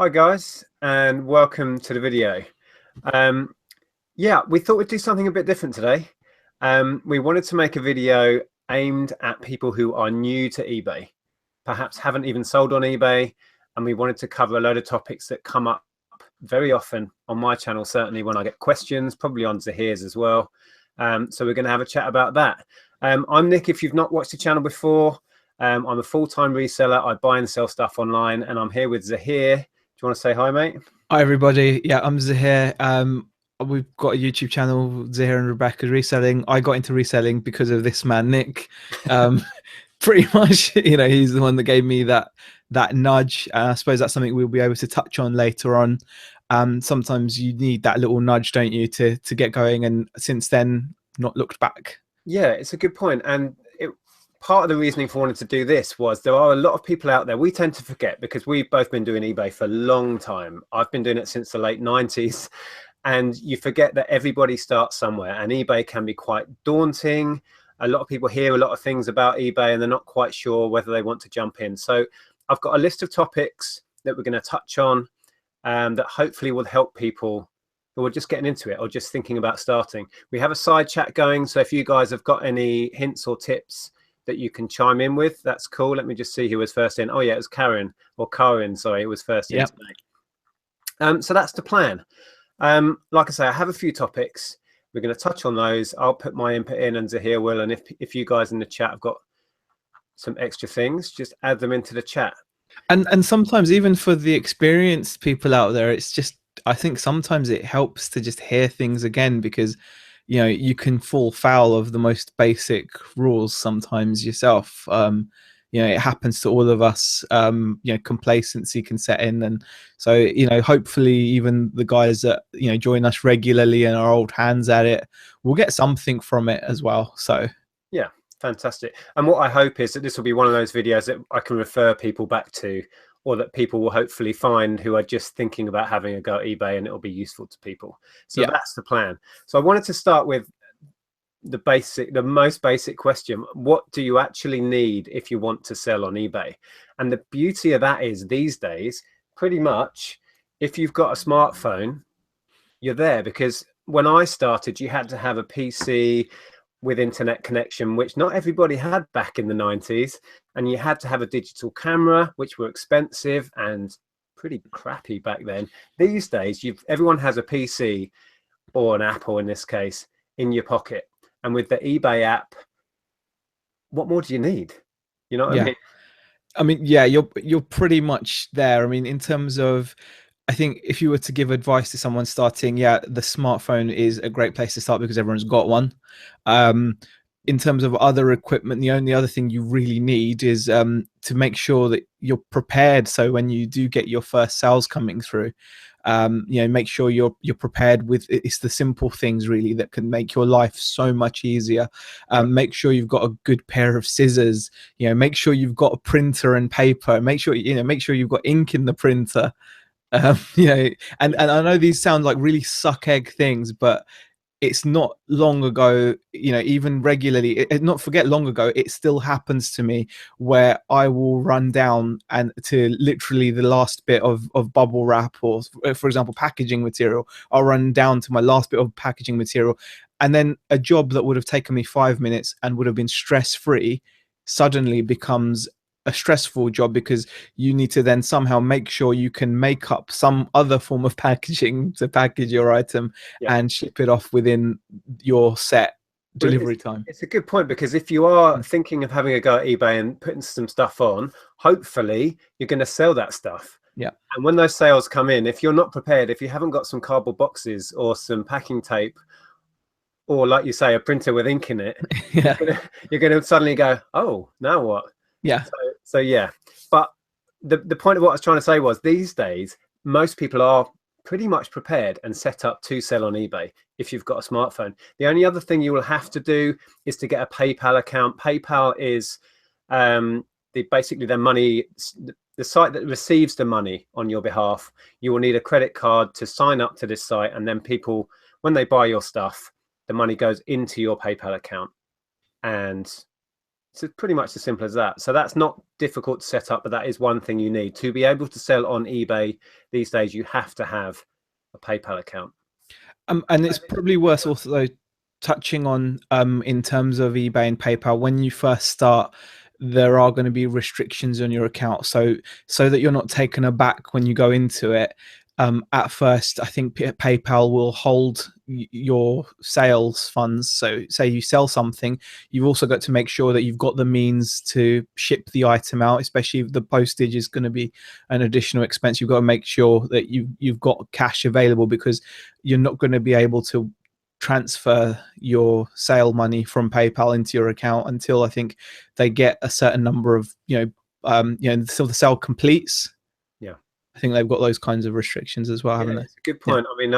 Hi guys, and welcome to the video. Um, yeah, we thought we'd do something a bit different today. We wanted to make a video aimed at people who are new to eBay, perhaps haven't even sold on eBay, and we wanted to cover a load of topics that come up very often on my channel, certainly when I get questions, probably on Zahir's as well. So we're going to have a chat about that. I'm Nick. If you've not watched the channel before, I'm a full-time reseller. I buy and sell stuff online, and I'm here with Zahir. Do you want to say hi, mate? Hi everybody. Yeah, I'm Zahir. We've got a YouTube channel, Zahir and Rebecca Reselling. I got into reselling because of this man, Nick. Um, pretty much, he's the one that gave me that nudge. I suppose that's something we'll be able to touch on later on. Sometimes you need that little nudge, don't you, to get going? And since then, not looked back. Yeah, it's a good point. And part of the reasoning for wanting to do this was there are a lot of people out there. We tend to forget because we've both been doing eBay for a long time. I've been doing it since the late 90s. And you forget that everybody starts somewhere, and eBay can be quite daunting. A lot of people hear a lot of things about eBay and they're not quite sure whether they want to jump in. So I've got a list of topics that we're going to touch on that hopefully will help people who are just getting into it or just thinking about starting. We have a side chat going, so if you guys have got any hints or tips that you can chime in with, that's cool. Let me just see who was first in. Oh yeah, it was Karin, sorry, it was first in today. So that's the plan. Like I say, I have a few topics. We're going to touch on those. I'll put my input in and Zahir will, and if you guys in the chat have got some extra things, just add them into the chat. And sometimes even for the experienced people out there, it's just, I think sometimes it helps to just hear things again, because you can fall foul of the most basic rules sometimes yourself. It happens to all of us. Complacency can set in, and so hopefully even the guys that join us regularly and are old hands at it will get something from it as well. So yeah, fantastic. And what I hope is that this will be one of those videos that I can refer people back to, or that people will hopefully find who are just thinking about having a go at eBay, and it'll be useful to people. So that's the plan. So I wanted to start with the most basic question. What do you actually need if you want to sell on eBay? And the beauty of that is these days, pretty much, if you've got a smartphone, you're there. Because when I started, you had to have a PC with internet connection, which not everybody had back in the 90s. And you had to have a digital camera, which were expensive and pretty crappy back then. These days, everyone has a PC or an Apple in this case in your pocket. And with the eBay app, what more do you need? You know what I mean? I mean, yeah, you're pretty much there. I mean, in terms of, I think if you were to give advice to someone starting, the smartphone is a great place to start because everyone's got one. In terms of other equipment, the only other thing you really need is to make sure that you're prepared. So when you do get your first sales coming through, make sure you're prepared with. It's the simple things really that can make your life so much easier. Make sure you've got a good pair of scissors. Make sure you've got a printer and paper. Make sure you've got ink in the printer. And I know these sound like really suck egg things, but it's not long ago, even regularly, not forget long ago, it still happens to me where I will run down and to literally the last bit of bubble wrap, or for example, packaging material. I'll run down to my last bit of packaging material, and then a job that would have taken me 5 minutes and would have been stress-free suddenly becomes a stressful job, because you need to then somehow make sure you can make up some other form of packaging to package your item and ship it off within your set delivery time. It's a good point, because if you are thinking of having a go at eBay and putting some stuff on, hopefully you're going to sell that stuff. Yeah. And when those sales come in, if you're not prepared, if you haven't got some cardboard boxes or some packing tape, or like you say, a printer with ink in it, you're going to suddenly go, oh, now what? Yeah. So yeah, but the point of what I was trying to say was these days, most people are pretty much prepared and set up to sell on eBay if you've got a smartphone. The only other thing you will have to do is to get a PayPal account. PayPal is basically the money, the site that receives the money on your behalf. You will need a credit card to sign up to this site, and then people, when they buy your stuff, the money goes into your PayPal account. And It's pretty much as simple as that. So that's not difficult to set up, but that is one thing you need to be able to sell on eBay these days. You have to have a PayPal account. And it's probably worth also touching on in terms of eBay and PayPal. When you first start, there are going to be restrictions on your account, so that you're not taken aback when you go into it. At first, I think PayPal will hold your sales funds. So, say you sell something, you've also got to make sure that you've got the means to ship the item out, especially if the postage is going to be an additional expense. You've got to make sure that you've got cash available, because you're not going to be able to transfer your sale money from PayPal into your account until I think they get a certain number of until the sale completes. Yeah, I think they've got those kinds of restrictions as well, haven't they? it's a good point. I mean,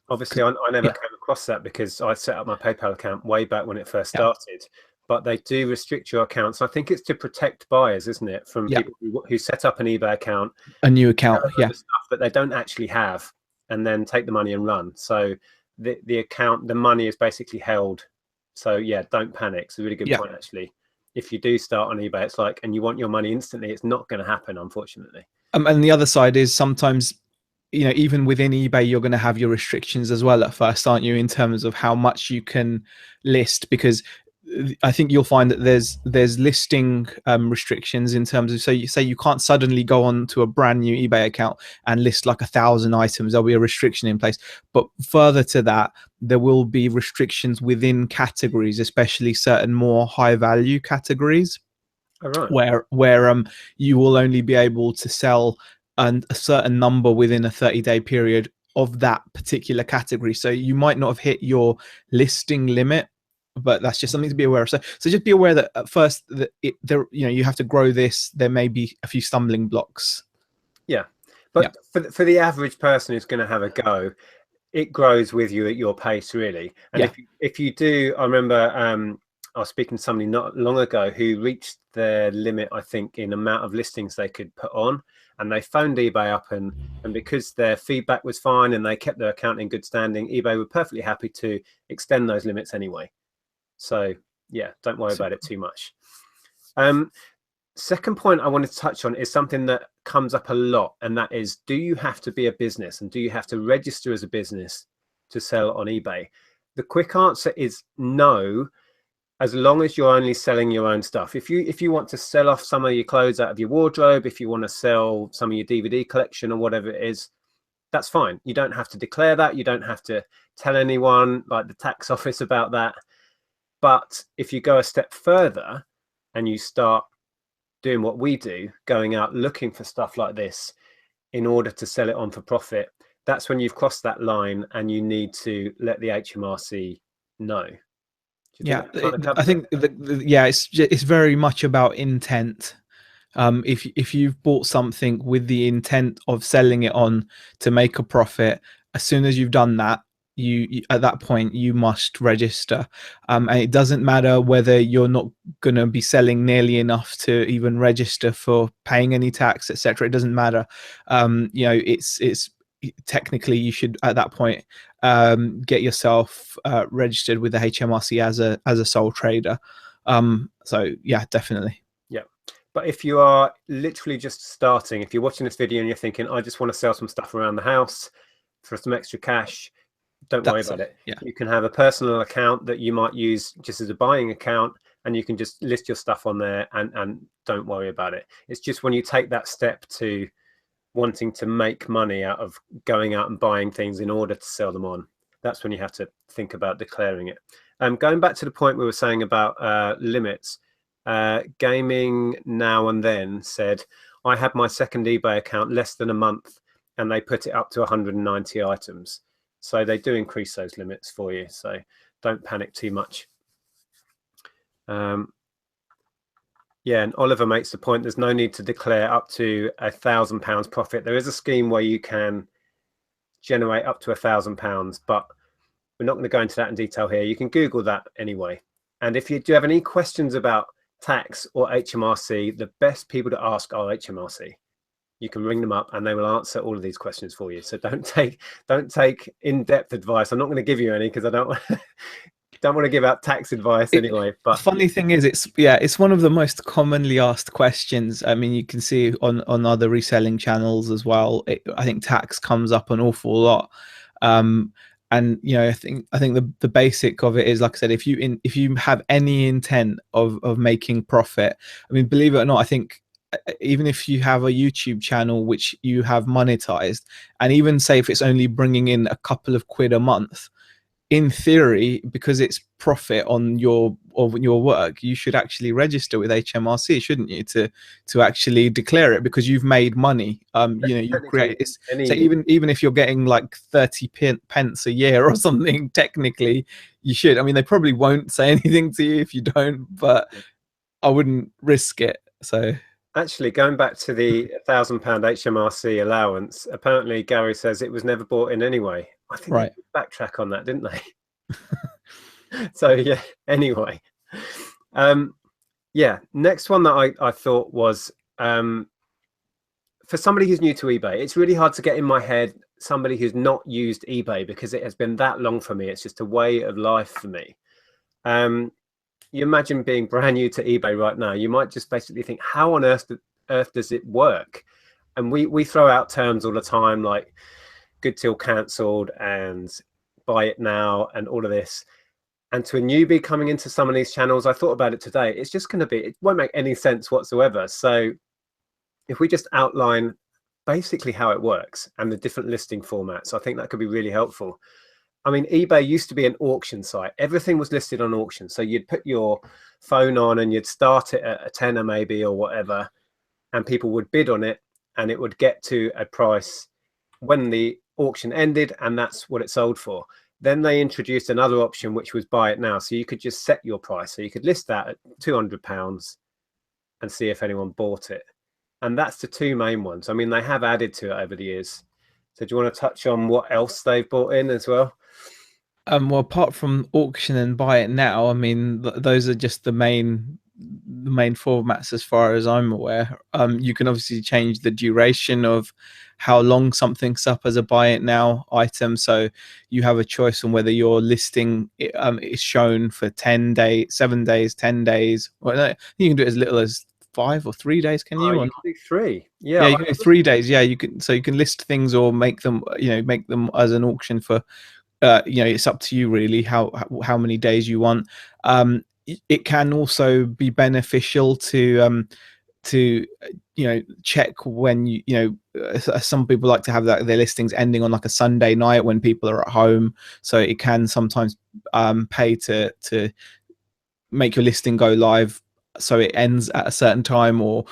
obviously, I never Yeah. came across that because I set up my PayPal account way back when it first Yeah. started. But they do restrict your accounts. I think it's to protect buyers, isn't it, from Yeah. people who set up an eBay account, A new account, yeah, stuff that they don't actually have, and then take the money and run. So the account, the money is basically held. So yeah, don't panic. It's a really good yeah. point, actually. If you do start on eBay, it's like, and you want your money instantly, it's not going to happen, unfortunately. And the other side is sometimes, even within eBay, you're going to have your restrictions as well at first, aren't you, in terms of how much you can list? Because I think you'll find that there's listing restrictions in terms of, so you say you can't suddenly go on to a brand new eBay account and list like 1,000 items. There'll be a restriction in place. But further to that, there will be restrictions within categories, especially certain more high value categories. All right. Where you will only be able to sell a certain number within a 30-day period of that particular category. So you might not have hit your listing limit, but that's just something to be aware of. So just be aware that at first that you have to grow this. There may be a few stumbling blocks. Yeah, but for the average person who's going to have a go, it grows with you at your pace, really. And if you do, I remember I was speaking to somebody not long ago who reached their limit, I think, in amount of listings they could put on, and they phoned eBay up, and because their feedback was fine and they kept their account in good standing, eBay were perfectly happy to extend those limits anyway. So yeah, don't worry about it too much. Second point I wanted to touch on is something that comes up a lot, and that is, do you have to be a business, and do you have to register as a business to sell on eBay? The quick answer is no, as long as you're only selling your own stuff. If you want to sell off some of your clothes out of your wardrobe, if you want to sell some of your DVD collection or whatever it is, that's fine. You don't have to declare that. You don't have to tell anyone, like the tax office, about that. But if you go a step further and you start doing what we do, going out looking for stuff like this in order to sell it on for profit, that's when you've crossed that line and you need to let the HMRC know. Yeah, I think it's very much about intent. If you've bought something with the intent of selling it on to make a profit, as soon as you've done that, you at that point you must register, and it doesn't matter whether you're not going to be selling nearly enough to even register for paying any tax, etc. It doesn't matter. It's technically you should at that point get yourself registered with the HMRC as a sole trader. So yeah, definitely. Yeah. But if you are literally just starting, if you're watching this video and you're thinking, I just want to sell some stuff around the house for some extra cash, don't worry about it. Yeah. You can have a personal account that you might use just as a buying account, and you can just list your stuff on there and don't worry about it. It's just when you take that step to wanting to make money out of going out and buying things in order to sell them on, that's when you have to think about declaring it. Going back to the point we were saying about limits, Gaming Now and Then said, I had my second eBay account less than a month and they put it up to 190 items. So they do increase those limits for you. So don't panic too much. Yeah, and Oliver makes the point, there's no need to declare up to £1,000 profit. There is a scheme where you can generate up to £1,000, but we're not going to go into that in detail here. You can Google that anyway. And if you do have any questions about tax or HMRC, the best people to ask are HMRC. You can ring them up and they will answer all of these questions for you. So don't take in-depth advice. I'm not going to give you any because I don't don't want to give out tax advice anyway. The But funny thing is, it's one of the most commonly asked questions. I mean, you can see on other reselling channels as well. I think tax comes up an awful lot. Um, and I think the basic of it is, like I said, if you have any intent of making profit, I mean, believe it or not, I think even if you have a YouTube channel which you have monetized, and even say if it's only bringing in a couple of quid a month, in theory, because it's profit on your work, you should actually register with HMRC, shouldn't you, to actually declare it, because you've made money. You've technically, created it's, so any even if you're getting like 30 pence a year or something, technically you should. I mean, they probably won't say anything to you if you don't, but I wouldn't risk it. So actually going back to the £1,000 HMRC allowance, apparently Gary says it was never bought in anyway. I think they right. did backtrack on that, didn't they? So yeah. Anyway, um, yeah. Next one that I thought was for somebody who's new to eBay, it's really hard to get in my head somebody who's not used eBay, because it has been that long for me. It's just a way of life for me. You imagine being brand new to eBay right now, you might just basically think, how on earth does it work? And we throw out terms all the time like good till cancelled and buy it now and all of this. And to a newbie coming into some of these channels, I thought about it today, it's just going to be, it won't make any sense whatsoever. So if we just outline basically how it works and the different listing formats, I think that could be really helpful. I mean, eBay used to be an auction site. Everything was listed on auction. So you'd put your phone on and you'd start it at a tenner maybe or whatever, and people would bid on it, and it would get to a price when the auction ended, and that's what it sold for. Then they introduced another option, which was buy it now. So you could just set your price. So you could list that at £200 and see if anyone bought it. And that's the two main ones. I mean, they have added to it over the years. So do you want to touch on what else they've brought in as well? Well, apart from auction and buy it now, I mean, those are just the main formats as far as I'm aware. You can obviously change the duration of how long something's up as a buy it now item, so you have a choice on whether your listing is shown for 10 days, 7 days, 10 days. Well, no, you can do it as little as 5 or 3 days, can Oh, you? you can do three. Yeah, Yeah, you can do 3 days. Yeah, you can. So you can list things or make them, make them as an auction for it's up to you really how many days you want. It can also be beneficial to check when some people like to have their listings ending on like a Sunday night when people are at home, so it can sometimes pay to make your listing go live so it ends at a certain time, or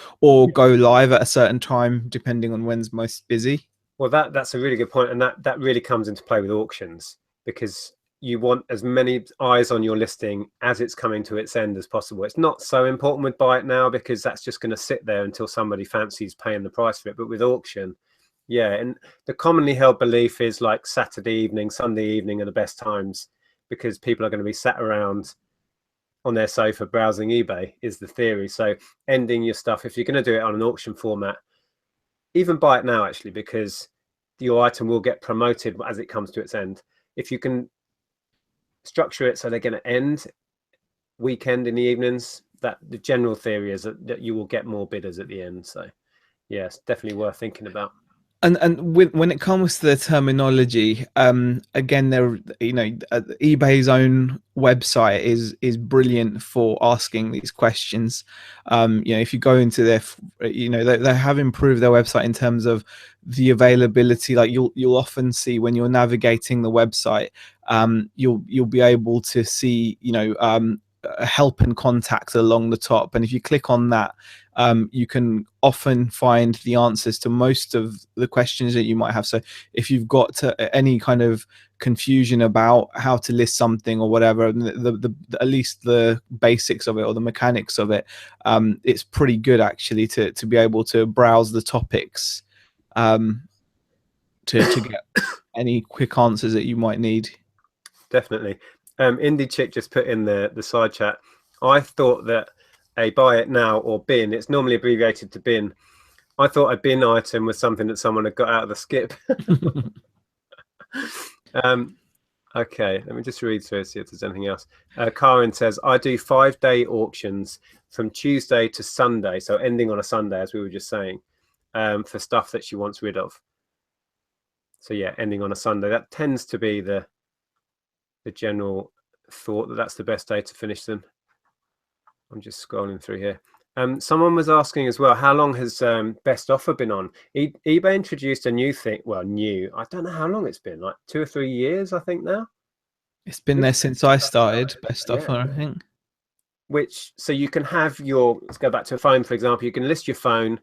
go live at a certain time depending on when's most busy. well, that's a really good point, and that really comes into play with auctions, because you want as many eyes on your listing as it's coming to its end as possible. It's not so important with buy it now, because that's just going to sit there until somebody fancies paying the price for it. But with auction, yeah, and the commonly held belief is like Saturday evening, Sunday evening are the best times, because people are going to be sat around on their sofa browsing eBay, is the theory. So ending your stuff, if you're going to do it on an auction format, even buy it now actually, because your item will get promoted as it comes to its end. If you can structure it so they're going to end weekend in the evenings, that the general theory is that you will get more bidders at the end. So yeah, it's definitely worth thinking about. And when it comes to the terminology, again, eBay's own website is brilliant for asking these questions. If you go into their, they have improved their website in terms of the availability. Like you'll often see when you're navigating the website, you'll be able to see help and contact along the top, and if you click on that, you can often find the answers to most of the questions that you might have. So if you've got any kind of confusion about how to list something or whatever, at least the basics of it or the mechanics of it, it's pretty good actually to be able to browse the topics to get any quick answers that you might need. Definitely. Indie Chick just put in the side chat, I thought that a buy it now or bin, it's normally abbreviated to bin. I thought a bin item was something that someone had got out of the skip. Okay, let me just read through it, see if there's anything else. Karen says, I do 5-day auctions from Tuesday to Sunday, so ending on a Sunday, as we were just saying, for stuff that she wants rid of. So yeah, ending on a Sunday. That tends to be the general thought, that that's the best day to finish them. I'm just scrolling through here. Someone was asking as well, how long has best offer been on? eBay introduced a new thing. Well, new. I don't know how long it's been. Like 2 or 3 years, I think now. It's been there since I started best Yeah. offer, I think. Which, so you can have your, let's go back to a phone, for example, you can list your phone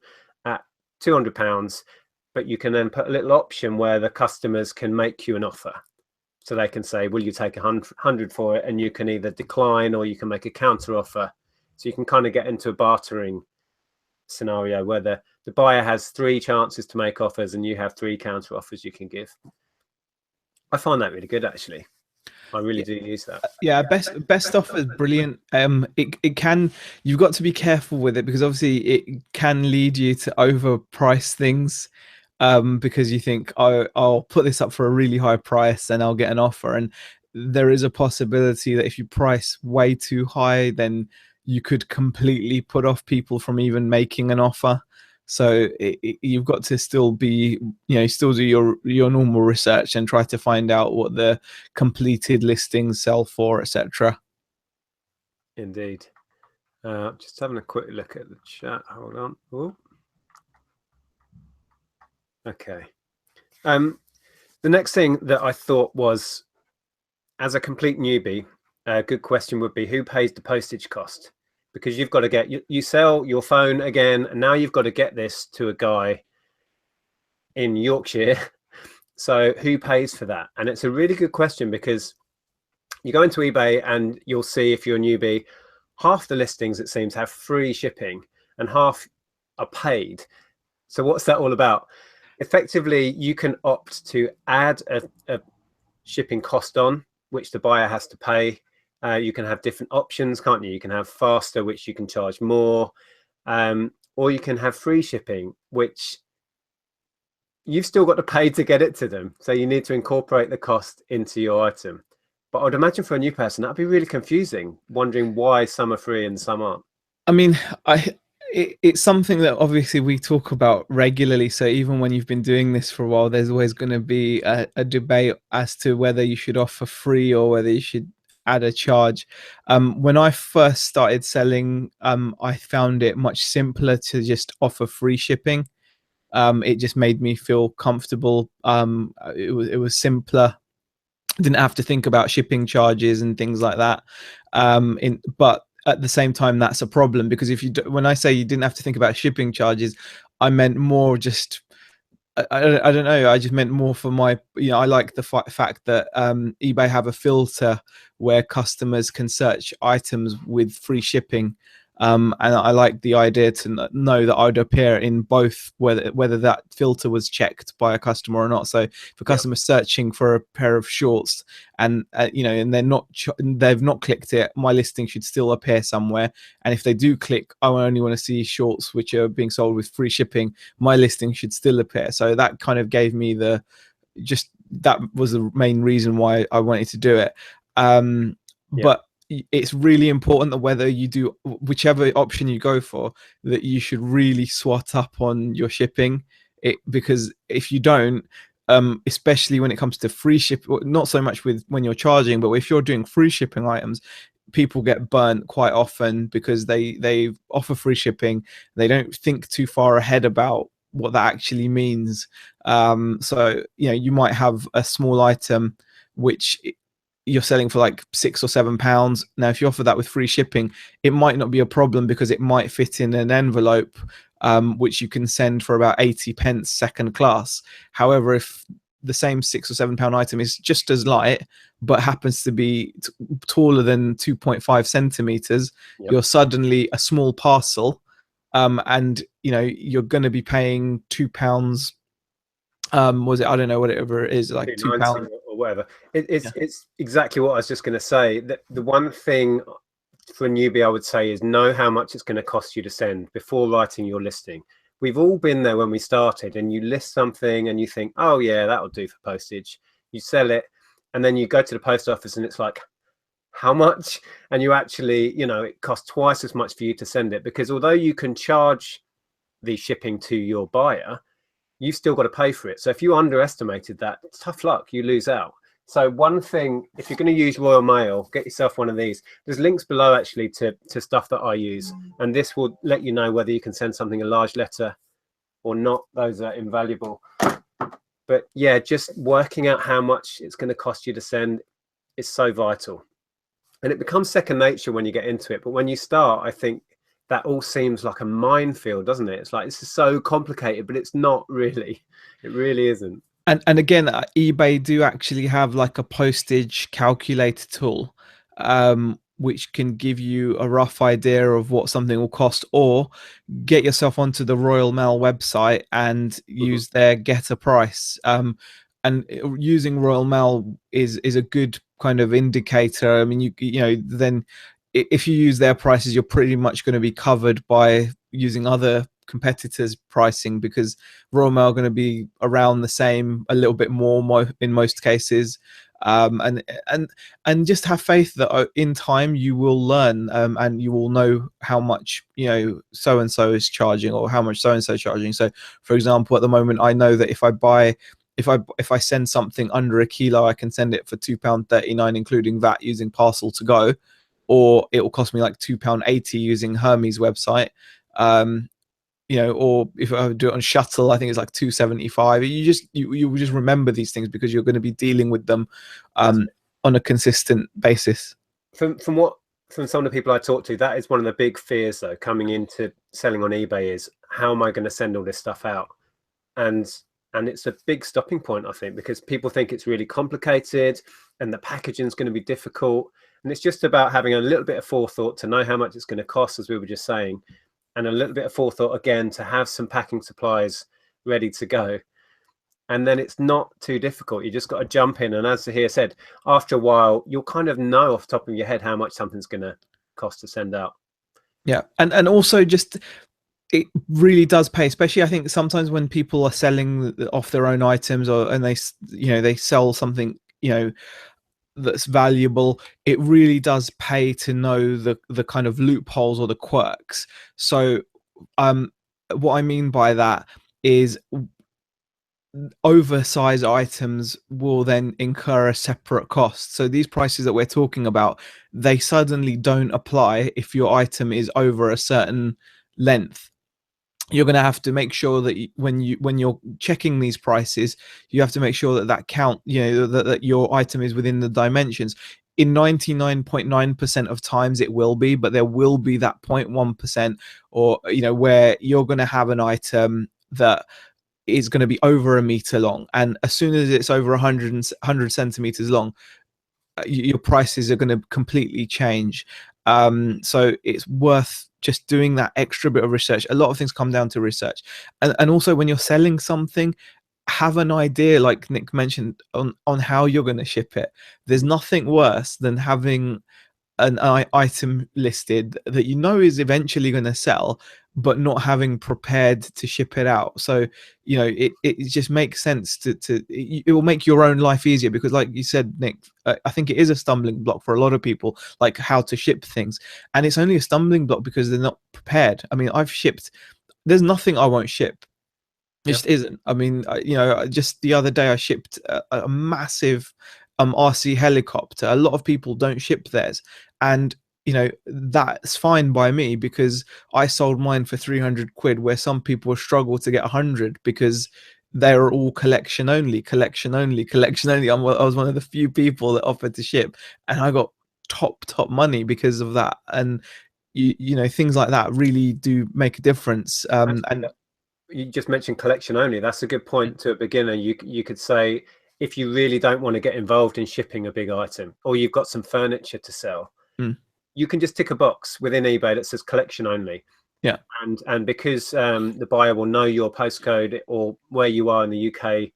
at £200, but you can then put a little option where the customers can make you an offer. So they can say, will you take 100 for it? And you can either decline or you can make a counter offer. So you can kind of get into a bartering scenario where the buyer has 3 chances to make offers and you have 3 counter offers you can give. I find that really good, actually. I really do use that. Yeah, best offer is brilliant. It can, you've got to be careful with it because obviously it can lead you to overprice things. Because you think, oh, I'll put this up for a really high price and I'll get an offer, and there is a possibility that if you price way too high, then you could completely put off people from even making an offer. So you've got to still be, still do your normal research and try to find out what the completed listings sell for, etc. Indeed. Just having a quick look at the chat. Hold on. Ooh. Okay. The next thing that I thought was, as a complete newbie, a good question would be, who pays the postage cost? Because you've got to get, you sell your phone again, and now you've got to get this to a guy in Yorkshire. So who pays for that? And it's a really good question, because you go into eBay and you'll see, if you're a newbie, half the listings, it seems, have free shipping and half are paid. So what's that all about? Effectively, you can opt to add a shipping cost on, which the buyer has to pay. You can have different options, can't you? You can have faster, which you can charge more, or you can have free shipping, which you've still got to pay to get it to them. So you need to incorporate the cost into your item. But I would imagine for a new person, that'd be really confusing, wondering why some are free and some aren't. I mean, it's something that obviously we talk about regularly. So even when you've been doing this for a while, there's always going to be a debate as to whether you should offer free or whether you should add a charge. When I first started selling, I found it much simpler to just offer free shipping. It just made me feel comfortable. It was simpler. Didn't have to think about shipping charges and things like that. But at the same time, that's a problem, because if you when I say you didn't have to think about shipping charges, I meant more just, I don't know. I just meant more for my, I like the fact that eBay have a filter where customers can search items with free shipping. And I like the idea to know that I would appear in both, whether that filter was checked by a customer or not. So if a customer searching for a pair of shorts and and they've not clicked it, my listing should still appear somewhere. And if they do click, I only want to see shorts which are being sold with free shipping, my listing should still appear. So that kind of gave me that was the main reason why I wanted to do it. But it's really important that whether you do whichever option you go for, that you should really swat up on your shipping. Because if you don't, especially when it comes to free ship, not so much with when you're charging, but if you're doing free shipping items, people get burnt quite often because they offer free shipping. They don't think too far ahead about what that actually means. So you might have a small item which you're selling for like £6 or £7. Now, if you offer that with free shipping, it might not be a problem because it might fit in an envelope, which you can send for about 80 pence second class. However, if the same £6 or £7 item is just as light, but happens to be taller than 2.5 centimeters, you're suddenly a small parcel. And you're going to be paying £2. Was it, I don't know, whatever it is, like £2 or whatever. It's exactly what I was just going to say. The one thing for a newbie I would say is know how much it's going to cost you to send before writing your listing. We've all been there when we started, and you list something and you think, oh yeah, that'll do for postage. You sell it, and then you go to the post office and it's like, how much? And you actually, you know, it costs twice as much for you to send it, because although you can charge the shipping to your buyer, you've still got to pay for it. So if you underestimated that, tough luck, you lose out. So one thing, if you're going to use Royal Mail, get yourself one of these. There's links below actually to stuff that I use, and this will let you know whether you can send something a large letter or not. Those are invaluable. But yeah, just working out how much it's going to cost you to send is so vital. And it becomes second nature when you get into it. But when you start, I think that all seems like a minefield, doesn't it? It's like, this is so complicated, but it's not really. It really isn't. And again, eBay do actually have like a postage calculator tool, which can give you a rough idea of what something will cost, or get yourself onto the Royal Mail website and use their get a price. And using Royal Mail is a good kind of indicator. I mean, you know, then if you use their prices, you're pretty much going to be covered by using other competitors' pricing, because Royal Mail are going to be around the same, a little bit more in most cases. And just have faith that in time you will learn, and you will know how much, you know, so and so is charging, or how much so and so charging. So for example, at the moment, I know that if I send something under a kilo, I can send it for £2.39 including VAT using Parcel to Go, or it will cost me like £2.80 using Hermes website. You know, or if I do it on Shuttle, I think it's like 275. You just remember these things because you're going to be dealing with them on a consistent basis. From some of the people I talk to, that is one of the big fears though, coming into selling on eBay, is how am I going to send all this stuff out? And it's a big stopping point, I think, because people think it's really complicated and the packaging is going to be difficult. And it's just about having a little bit of forethought to know how much it's going to cost, as we were just saying, and a little bit of forethought again to have some packing supplies ready to go. And then it's not too difficult. You just got to jump in. And as Zahir said, after a while, you'll kind of know off the top of your head how much something's going to cost to send out. Yeah. And also just, it really does pay, especially I think sometimes when people are selling off their own items, and they, you know, they sell something, you know, that's valuable, it really does pay to know the kind of loopholes or the quirks. So what I mean by that is oversized items will then incur a separate cost. So these prices that we're talking about, they suddenly don't apply if your item is over a certain length. You're going to have to make sure that when you're checking these prices, you have to make sure that count, you know, that your item is within the dimensions. In 99.9% of times it will be, but there will be that 0.1%, or, you know, where you're going to have an item that is going to be over a meter long, and as soon as it's over 100 centimeters long, your prices are going to completely change. So it's worth just doing that extra bit of research. A lot of things come down to research, and also when you're selling something, have an idea, like Nick mentioned, on how you're going to ship it. There's nothing worse than having an item listed that you know is eventually going to sell, but not having prepared to ship it out. So, you know, it just makes sense to it will make your own life easier, because like you said, Nick, I think it is a stumbling block for a lot of people, like how to ship things. And it's only a stumbling block because they're not prepared. I mean, there's nothing I won't ship. It just isn't. I mean, you know, just the other day I shipped a massive RC helicopter. A lot of people don't ship theirs, and you know, that's fine by me because I sold mine for 300 quid, where some people struggle to get 100 because they're all collection only, collection only, collection only. I was one of the few people that offered to ship, and I got top money because of that. And you know, things like that really do make a difference. And you just mentioned collection only. That's a good point to a beginner. You could say, if you really don't want to get involved in shipping a big item, or you've got some furniture to sell, you can just tick a box within eBay that says collection only. Yeah. And because the buyer will know your postcode or where you are in the UK,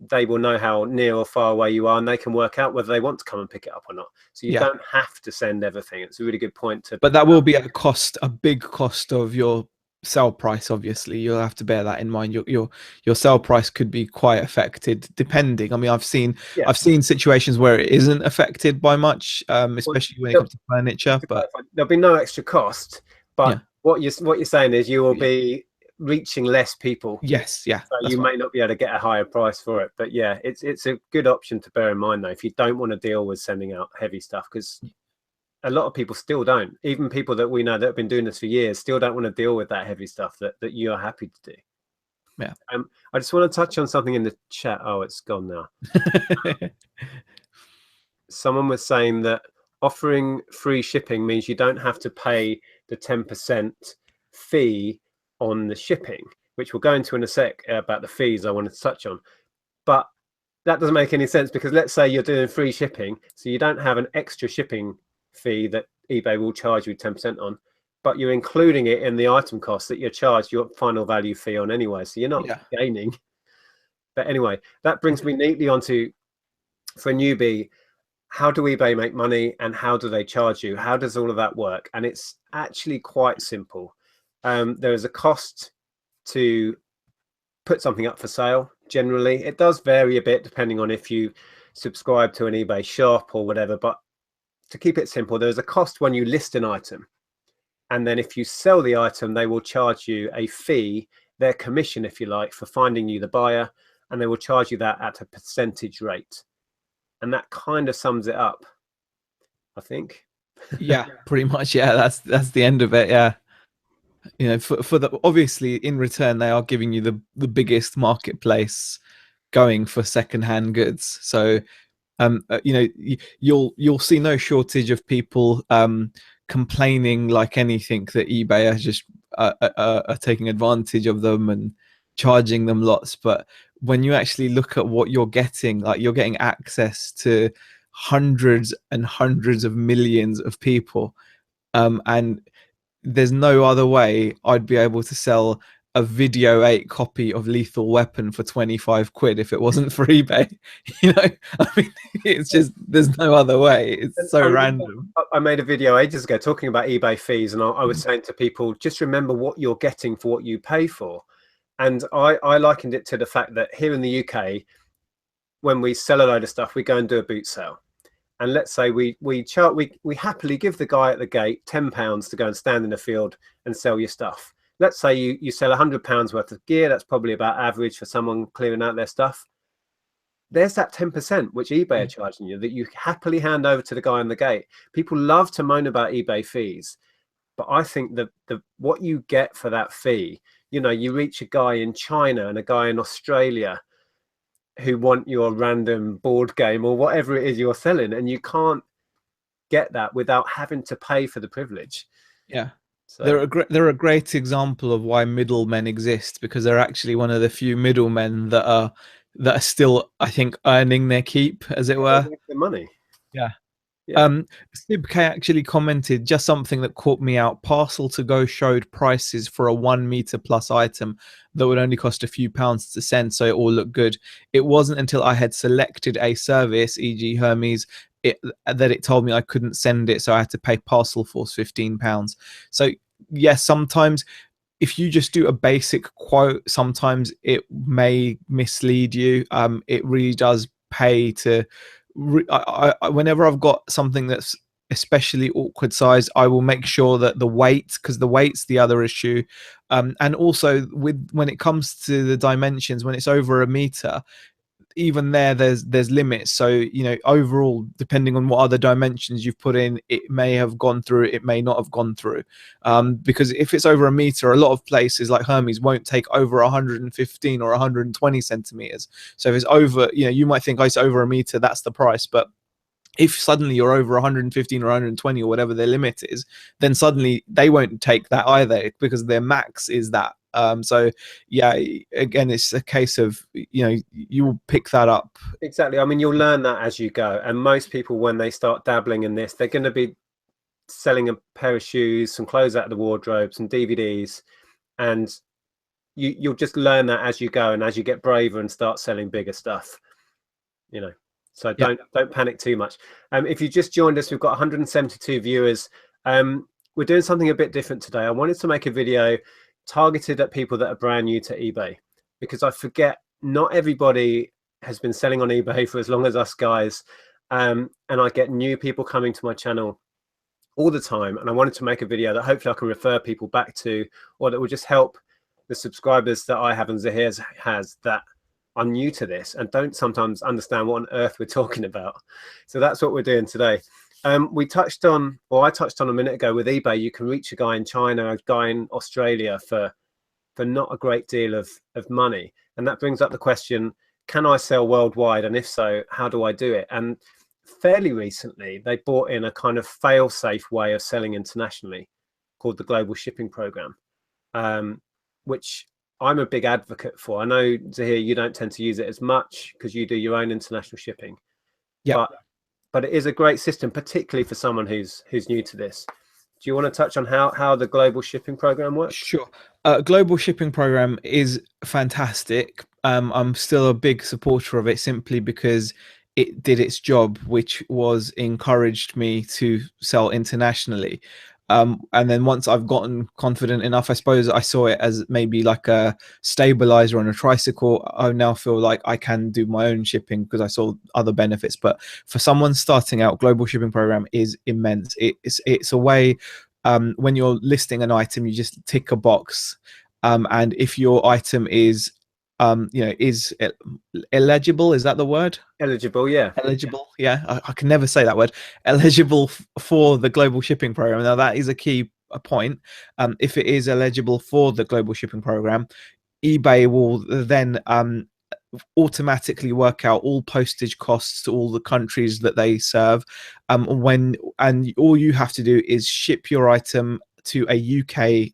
they will know how near or far away you are, and they can work out whether they want to come and pick it up or not. So you don't have to send everything. It's a really good point to. But that will be at a cost, a big cost of your sell price, obviously you'll have to bear that in mind. Your sell price could be quite affected depending. I mean, Yeah. I've seen situations where it isn't affected by much, Well, especially when it there'll, comes to furniture, to but clarify, there'll be no extra cost, but yeah. what you're saying is you will Yeah. be reaching less people, Yes, yeah, so that's you right. may not be able to get a higher price for it. But yeah, it's a good option to bear in mind though if you don't want to deal with sending out heavy stuff, because a lot of people still don't. Even people that we know that have been doing this for years still don't want to deal with that heavy stuff that you are happy to do. Yeah. I just want to touch on something in the chat. Oh, it's gone now. Someone was saying that offering free shipping means you don't have to pay the 10% fee on the shipping, which we'll go into in a sec about the fees I wanted to touch on. But that doesn't make any sense, because let's say you're doing free shipping, so you don't have an extra shipping fee that eBay will charge you 10% on, but you're including it in the item cost that you're charged your final value fee on anyway. So you're not Yeah. gaining. But anyway, that brings me neatly onto, for a newbie, how do eBay make money and how do they charge you? How does all of that work? And it's actually quite simple. There is a cost to put something up for sale. Generally, it does vary a bit depending on if you subscribe to an eBay shop or whatever, but to keep it simple, there's a cost when you list an item, and then if you sell the item, they will charge you a fee, their commission if you like, for finding you the buyer, and they will charge you that at a percentage rate. And that kind of sums it up, I think. Yeah, pretty much. Yeah, that's the end of it. Yeah. You know, for the obviously in return they are giving you the biggest marketplace going for secondhand goods. So you know, you'll see no shortage of people complaining like anything that eBay are just are taking advantage of them and charging them lots. But when you actually look at what you're getting, like you're getting access to hundreds and hundreds of millions of people, and there's no other way I'd be able to sell a video 8 copy of Lethal Weapon for 25 quid if it wasn't for eBay. You know, I mean, it's just there's no other way. It's And so I remember random. I made a video ages ago talking about eBay fees, and I was saying to people, just remember what you're getting for what you pay for. And I likened it to the fact that here in the UK, when we sell a load of stuff, we go and do a boot sale. And let's say we happily give the guy at the gate £10 to go and stand in the field and sell your stuff. Let's say you sell £100 worth of gear. That's probably about average for someone clearing out their stuff. There's that 10% which eBay are charging you that you happily hand over to the guy on the gate. People love to moan about eBay fees, but I think that what you get for that fee, you reach a guy in China and a guy in Australia who want your random board game or whatever it is you're selling, and you can't get that without having to pay for the privilege. Yeah. So They're a great example of why middlemen exist, because they're actually one of the few middlemen that are still, I think, earning their keep, as it yeah, they were. make the money. Yeah. Yeah. Sib K actually commented just something that caught me out. Parcel to Go showed prices for a 1 meter plus item that would only cost a few pounds to send, so it all looked good. It wasn't until I had selected a service, e.g., Hermes, that it told me I couldn't send it, so I had to pay Parcel Force £15. So yes, sometimes if you just do a basic quote, sometimes it may mislead you. It really does pay to. Whenever I've got something that's especially awkward size, I will make sure that the weight, because the weight's the other issue, and also with when it comes to the dimensions, when it's over 1 meter, even there's limits. So overall, depending on what other dimensions you've put in, it may have gone through, it may not have gone through, because if it's over 1 meter, a lot of places like Hermes won't take over 115 or 120 centimeters. So if it's over, you might think, oh, it's over 1 meter, that's the price. But if suddenly you're over 115 or 120 or whatever their limit is, then suddenly they won't take that either, because their max is that. So yeah, again, it's a case of you will pick that up. Exactly. I mean, you'll learn that as you go. And most people, when they start dabbling in this, they're going to be selling a pair of shoes, some clothes out of the wardrobe, some DVDs, and you'll just learn that as you go, and as you get braver and start selling bigger stuff. So Yeah. don't panic too much. If you just joined us, we've got 172 viewers. We're doing something a bit different today. I wanted to make a video targeted at people that are brand new to eBay, because I forget not everybody has been selling on eBay for as long as us guys. And I get new people coming to my channel all the time. And I wanted to make a video that hopefully I can refer people back to, or that will just help the subscribers that I have and Zahir has that are new to this and don't sometimes understand what on earth we're talking about. So that's what we're doing today. We touched on, or I touched on a minute ago with eBay, you can reach a guy in China, a guy in Australia for not a great deal of money. And that brings up the question, can I sell worldwide? And if so, how do I do it? And fairly recently, they brought in a kind of fail-safe way of selling internationally called the Global Shipping Program, which I'm a big advocate for. I know, Zahir, you don't tend to use it as much because you do your own international shipping. Yeah. But it is a great system, particularly for someone who's new to this. Do you want to touch on how the Global Shipping Program works? Sure. Global Shipping Program is fantastic. I'm still a big supporter of it simply because it did its job, which was encouraged me to sell internationally. And then once I've gotten confident enough, I suppose I saw it as maybe like a stabilizer on a tricycle. I now feel like I can do my own shipping because I saw other benefits. But for someone starting out, Global Shipping Program is immense. It's a way, when you're listing an item, you just tick a box, and if your item is is eligible, is that the word? Eligible, yeah. Eligible, yeah. I can never say that word. Eligible for the Global Shipping Program. Now that is a key point. If it is eligible for the Global Shipping Program, eBay will then automatically work out all postage costs to all the countries that they serve. And all you have to do is ship your item to a UK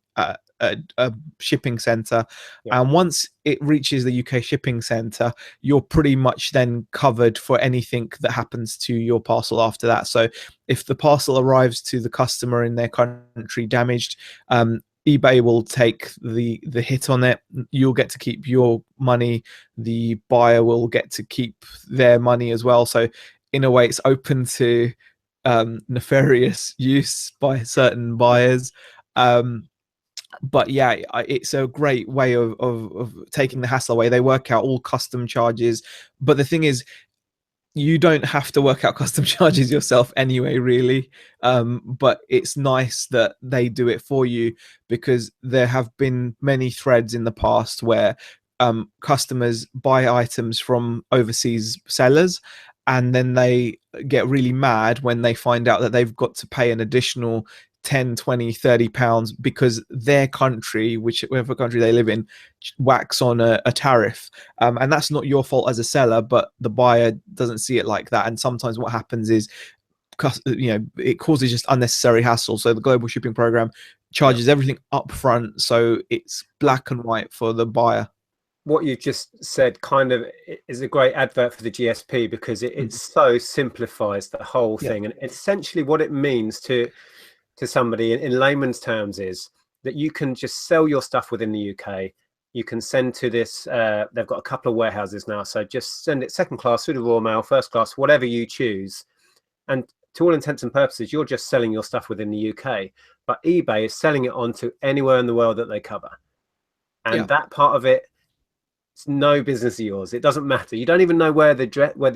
a shipping center, Yeah. and once it reaches the UK shipping center, you're pretty much then covered for anything that happens to your parcel after that. So if the parcel arrives to the customer in their country damaged, eBay will take the hit on it. You'll get to keep your money. The buyer will get to keep their money as well. So in a way, it's open to nefarious use by certain buyers. But yeah, it's a great way of taking the hassle away. They work out all custom charges, but the thing is, you don't have to work out custom charges yourself anyway, really. But it's nice that they do it for you, because there have been many threads in the past where customers buy items from overseas sellers, and then they get really mad when they find out that they've got to pay an additional 10, 20, 30 pounds because their country, whichever country they live in, whacks on a tariff. And that's not your fault as a seller, but the buyer doesn't see it like that. And sometimes what happens is, it causes just unnecessary hassle. So the Global Shipping Program charges everything up front, so it's black and white for the buyer. What you just said kind of is a great advert for the GSP, because it so simplifies the whole thing. And essentially what it means to somebody in layman's terms is that you can just sell your stuff within the UK. You can send to this, they've got a couple of warehouses now, so just send it second class through the Royal Mail, first class, whatever you choose. And to all intents and purposes, you're just selling your stuff within the UK, but eBay is selling it on to anywhere in the world that they cover. And that part of it, it's no business of yours. It doesn't matter. You don't even know where the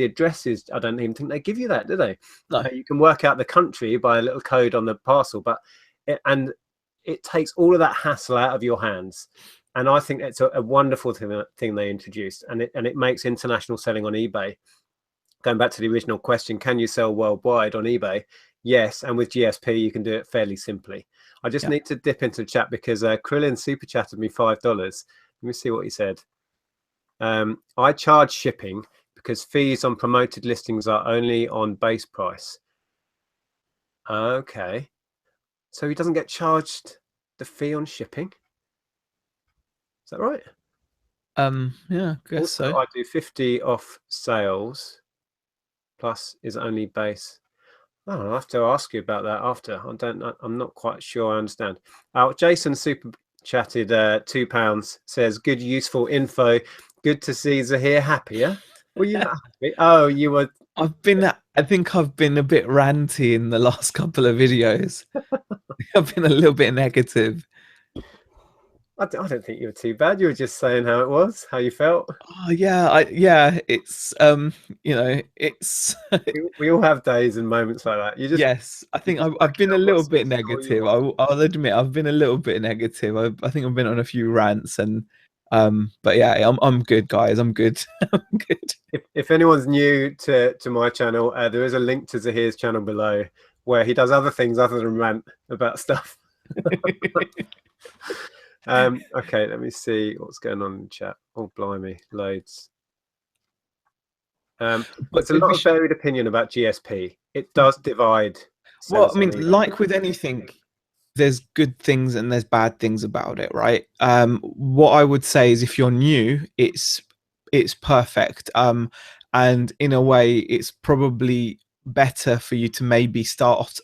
address is. I don't even think they give you that, do they? No. You can work out the country by a little code on the parcel, but it takes all of that hassle out of your hands. And I think it's a wonderful thing they introduced, and it makes international selling on eBay. Going back to the original question, can you sell worldwide on eBay? Yes, and with GSP you can do it fairly simply. I just need to dip into the chat because Krillin super chatted me $5. Let me see what he said. I charge shipping because fees on promoted listings are only on base price. Okay, so he doesn't get charged the fee on shipping. Is that right? Yeah, I guess also, so. I do 50 off sales plus is only base. Oh, I'll have to ask you about that after. I'm not quite sure I understand. Jason super chatted £2, says good useful info. Good to see Zahir happier. Were you not happy? Oh, you were. I think I've been a bit ranty in the last couple of videos. I've been a little bit negative. I don't think you were too bad. You were just saying how it was, how you felt. Oh yeah, yeah, it's you know, it's We all have days and moments like that. yes, I You're think just I've working been a out what little bit sort of score you negative. want. I'll admit I've been a little bit negative. I think I've been on a few rants and but yeah, I'm good, guys. I'm good. I'm good. If anyone's new to my channel, there is a link to Zahir's channel below where he does other things other than rant about stuff. Okay, let me see what's going on in the chat. Oh, blimey, loads. But There's a lot of varied opinion about GSP. It does divide well, sellers I on mean, eBay. like with anything, there's good things and there's bad things about it, right? What I would say is if you're new, it's perfect. And in a way, it's probably better for you to maybe start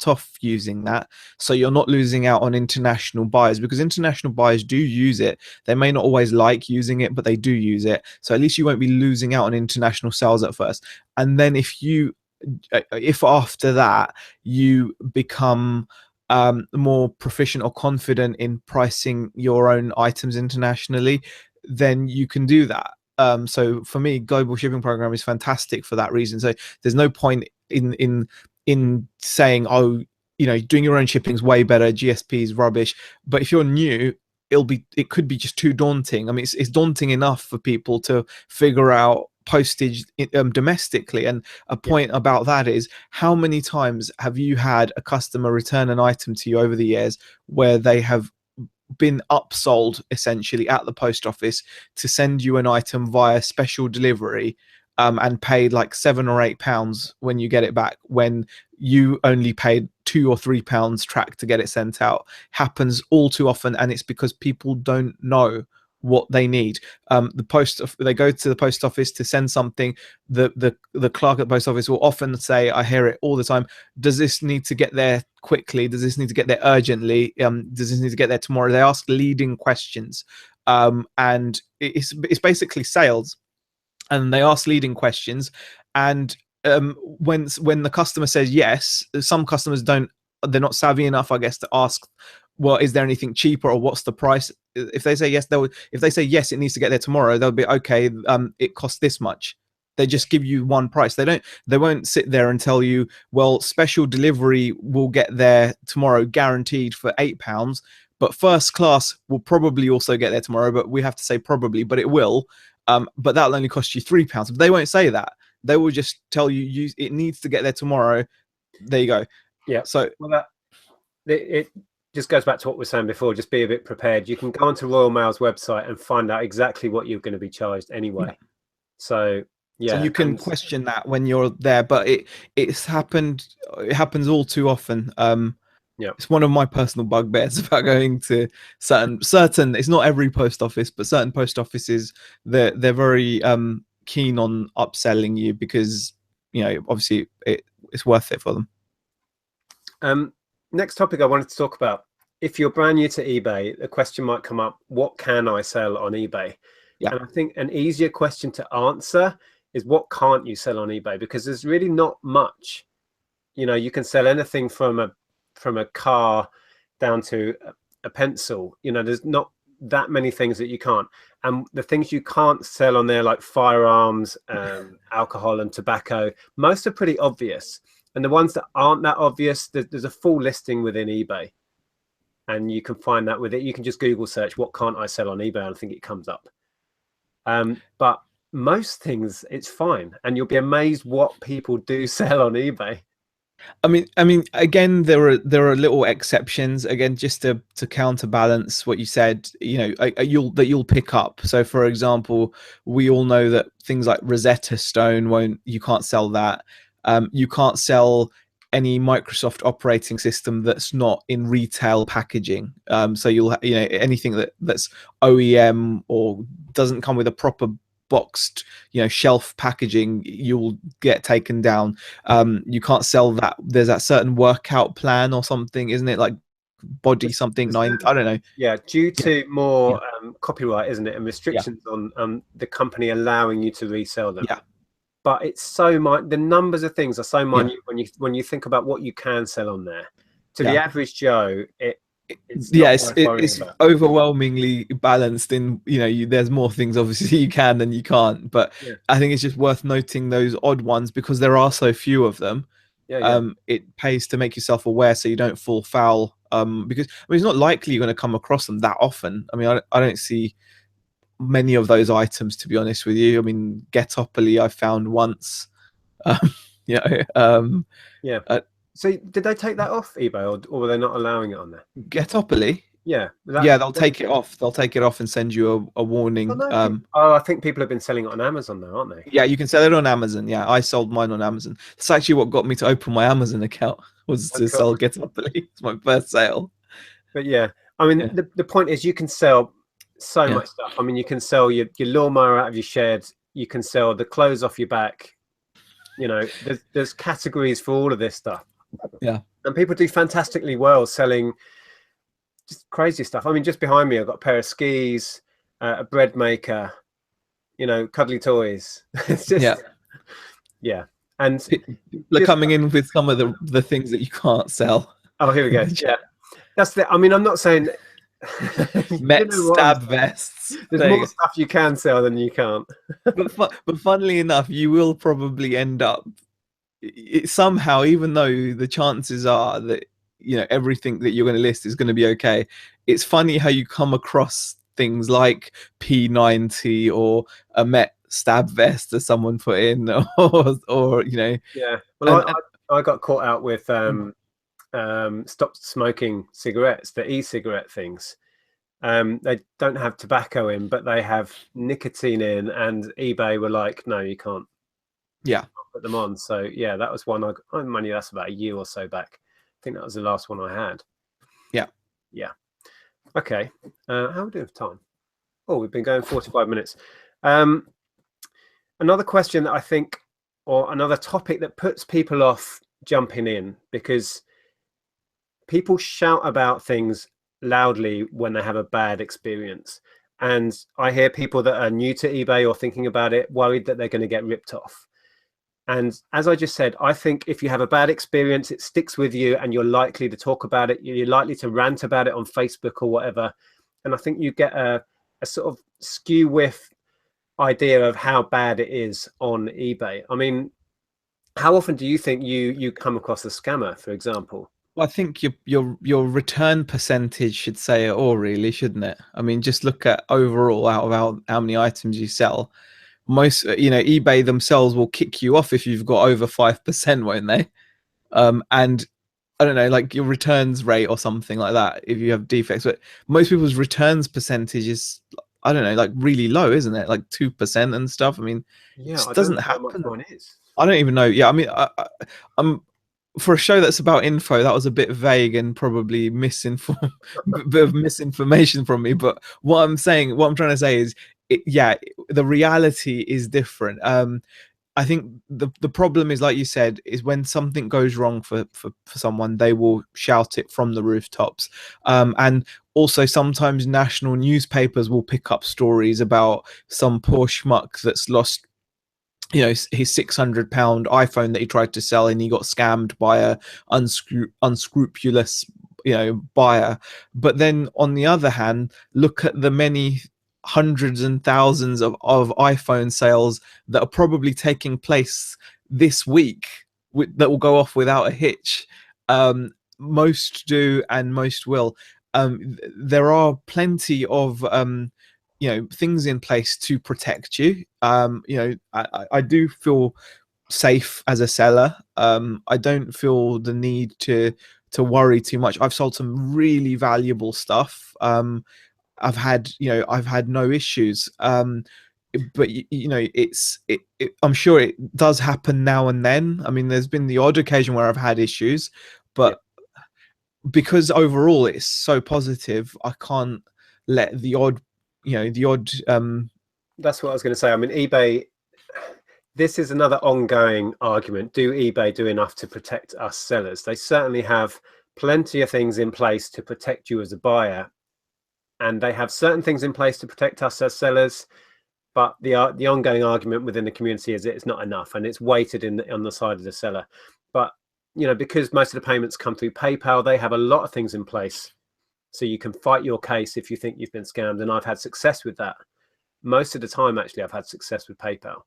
off using that so you're not losing out on international buyers, because international buyers do use it. They may not always like using it, but they do use it, so at least you won't be losing out on international sales at first. And then if after that you become more proficient or confident in pricing your own items internationally, then you can do that. So for me, global shipping program is fantastic for that reason. So there's no point in saying, oh, doing your own shipping is way better, GSP is rubbish. But if you're new, it could be just too daunting. I mean, it's daunting enough for people to figure out postage domestically. And a point about that is, how many times have you had a customer return an item to you over the years where they have been upsold essentially at the post office to send you an item via special delivery, and paid like £7 or £8 when you get it back, when you only paid £2 or £3 track to get it sent out? Happens all too often, and it's because people don't know what they need. They go to the post office to send something. The clerk at the post office will often say, I hear it all the time, does this need to get there quickly? Does this need to get there urgently? Does this need to get there tomorrow? They ask leading questions, and it's basically sales, and they ask leading questions. And when the customer says yes, some customers don't, they're not savvy enough, I guess, to ask, well, is there anything cheaper, or what's the price? If they say yes, if they say yes, it needs to get there tomorrow, they'll be okay. It costs this much. They just give you one price. They won't sit there and tell you, well, special delivery will get there tomorrow guaranteed for £8, but first class will probably also get there tomorrow, but we have to say probably, but it will. But that'll only cost you £3. But they won't say that. They will just tell you, it needs to get there tomorrow. There you go. Yeah. So well, it just goes back to what we were saying before. Just be a bit prepared. You can go onto Royal Mail's website and find out exactly what you're going to be charged anyway. yeah. So So yeah, you can question that when you're there, but it happens all too often. yeah. It's one of my personal bugbears about going to certain. It's not every post office, but certain post offices, they're very keen on upselling you because obviously it's worth it for them. Next topic I wanted to talk about. If you're brand new to eBay, the question might come up: what can I sell on eBay? Yeah. And I think an easier question to answer is, what can't you sell on eBay? Because there's really not much. You can sell anything from a car down to a pencil. There's not that many things that you can't. And the things you can't sell on there, like firearms, alcohol and tobacco, most are pretty obvious. And the ones that aren't that obvious, there's a full listing within eBay, and you can find that with it. You can just Google search, what can't I sell on eBay? And I think it comes up. But most things, it's fine. And you'll be amazed what people do sell on eBay. I mean, again, there are little exceptions. Again, just to counterbalance what you said, you'll pick up. So, for example, we all know that things like Rosetta Stone you can't sell that. You can't sell any Microsoft operating system that's not in retail packaging. So anything that's OEM or doesn't come with a proper boxed shelf packaging, you'll get taken down. You can't sell that. There's that certain workout plan or something, isn't it, like body something nine, I don't know. Yeah, due to more copyright, isn't it, and Yeah. restrictions on the company allowing you to resell them. Yeah. But it's so the numbers of things are so minute when you think about what you can sell on there. To the average Joe, it's Yeah, not worth worrying it's about. overwhelmingly balanced in, there's more things obviously you can than you can't, but Yeah, I think it's just worth noting those odd ones because there are so few of them. yeah, yeah, It pays to make yourself aware so you don't fall foul, because I mean it's not likely you're going to come across them that often. I mean I don't see many of those items, to be honest with you. I mean Getopoly I found once. um, you know yeah. uh, So did they take that off eBay, or were they not allowing it on there? Getopoly. Yeah, Yeah, they'll take it off. They'll take it off and send you a Oh, warning. no, oh, I think people have been selling it on Amazon though, aren't they? Yeah, you can sell it on Amazon. Yeah, I sold mine on Amazon. That's actually what got me to open my Amazon account, was Oh, to cool. sell Getopoly. It's my first sale. But yeah, I mean, Yeah, the point is you can sell so yeah, much stuff. I mean, you can sell your lawnmower out of your shed. You can sell the clothes off your back. You know, there's categories for all of this stuff, yeah, and people do fantastically well selling just crazy stuff. I mean, just behind me, I've got a pair of skis, a bread maker, you know, cuddly toys. It's yeah. just, yeah. And People are just, coming in with some of the things that you can't sell. oh, here we In go. the Yeah. chat. That's the, I mean, I'm not saying, you Met know what I'm stab saying. vests. There's There you more go. stuff you can sell than you can't. But funnily enough, you will probably end up somehow, even though the chances are that everything that you're going to list is going to be okay. It's funny how you come across things like P90 or a Met stab vest that someone put in, or Yeah. Well, and I got caught out with stop smoking cigarettes, the e-cigarette things. They don't have tobacco in, but they have nicotine in, and eBay were like, no, you can't yeah, put them on. So yeah, that was one I money that's about a year or so back. I think that was the last one I had. yeah. Yeah. Okay. How are we doing for time? Oh, we've been going 45 minutes. Um, Another question that I think, or another topic that puts people off jumping in, because people shout about things loudly when they have a bad experience. And I hear people that are new to eBay or thinking about it worried that they're going to get ripped off. And as I just said, I think if you have a bad experience, it sticks with you and you're likely to talk about it. You're likely to rant about it on Facebook or whatever. And I think you get a sort of skew with idea of how bad it is on eBay. I mean, how often do you think you come across a scammer, for example? Well, I think your return percentage should say it all, really, shouldn't it? I mean, just look at overall out of how many items you sell. Most, eBay themselves will kick you off if you've got over 5%, won't they? And I don't know, like your returns rate or something like that if you have defects. But most people's returns percentage is, I don't know, like really low, isn't it? Like 2% and stuff. I mean, it Yeah, just I don't doesn't know how much happen. mine is. I don't even know. Yeah, I mean, I'm for a show that's about info. That was a bit vague and probably bit of misinformation from me. But what I'm saying, what I'm trying to say is, yeah, the reality is different. I think the problem is, like you said, is when something goes wrong for someone, they will shout it from the rooftops. And also sometimes national newspapers will pick up stories about some poor schmuck that's lost his £600 iPhone that he tried to sell, and he got scammed by a unscrupulous buyer. But then on the other hand, look at the many hundreds and thousands of iPhone sales that are probably taking place this week, that will go off without a hitch. Most do, and most will. There are plenty of things in place to protect you. I do feel safe as a seller. I don't feel the need to worry too much. I've sold some really valuable stuff. I've had no issues. But I'm sure it does happen now and then. I mean, there's been the odd occasion where I've had issues, Yeah, but because overall it's so positive, I can't let the odd that's what I was going to say. I mean, eBay, this is another ongoing argument. Do eBay do enough to protect us sellers? They certainly have plenty of things in place to protect you as a buyer, and they have certain things in place to protect us as sellers. But the ongoing argument within the community is it's not enough, and it's weighted on the side of the seller. But because most of the payments come through PayPal, they have a lot of things in place so you can fight your case if you think you've been scammed. And I've had success with that. Most of the time, actually, I've had success with PayPal.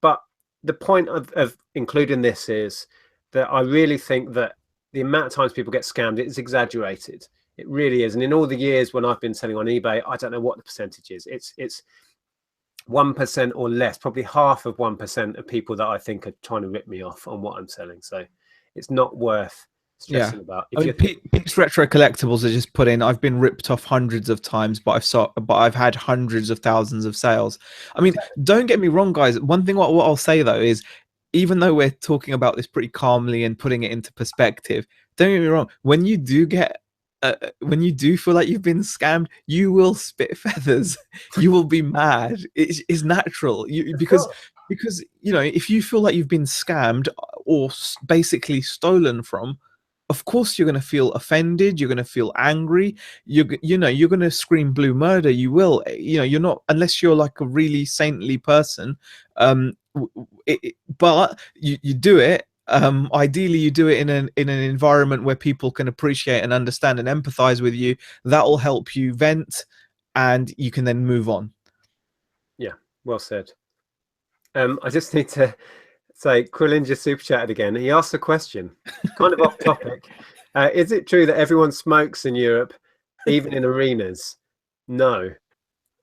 But the point of including this is that I really think that the amount of times people get scammed is exaggerated. It really is. And in all the years when I've been selling on eBay, I don't know what the percentage is. It's 1% or less, probably half of 1% of people that I think are trying to rip me off on what I'm selling. So it's not worth stressing about. I mean, Pete's Retro Collectibles are just put in. I've been ripped off hundreds of times, but I've had hundreds of thousands of sales. I mean, don't get me wrong, guys. One thing what I'll say though is, even though we're talking about this pretty calmly and putting it into perspective, don't get me wrong. When you do feel like you've been scammed, you will spit feathers. You will be mad. It's natural. Because if you feel like you've been scammed or basically stolen from, of course you're going to feel offended, you're going to feel angry, you're going to scream blue murder. You will, you're not, unless you're like a really saintly person, but you do it. Ideally you do it in an environment where people can appreciate and understand and empathize with you. That will help you vent, and you can then move on. Yeah, well said. I just need to say, Quillin just super chatted again. He asked a question, kind of off topic. Is it true that everyone smokes in Europe, even in arenas? No.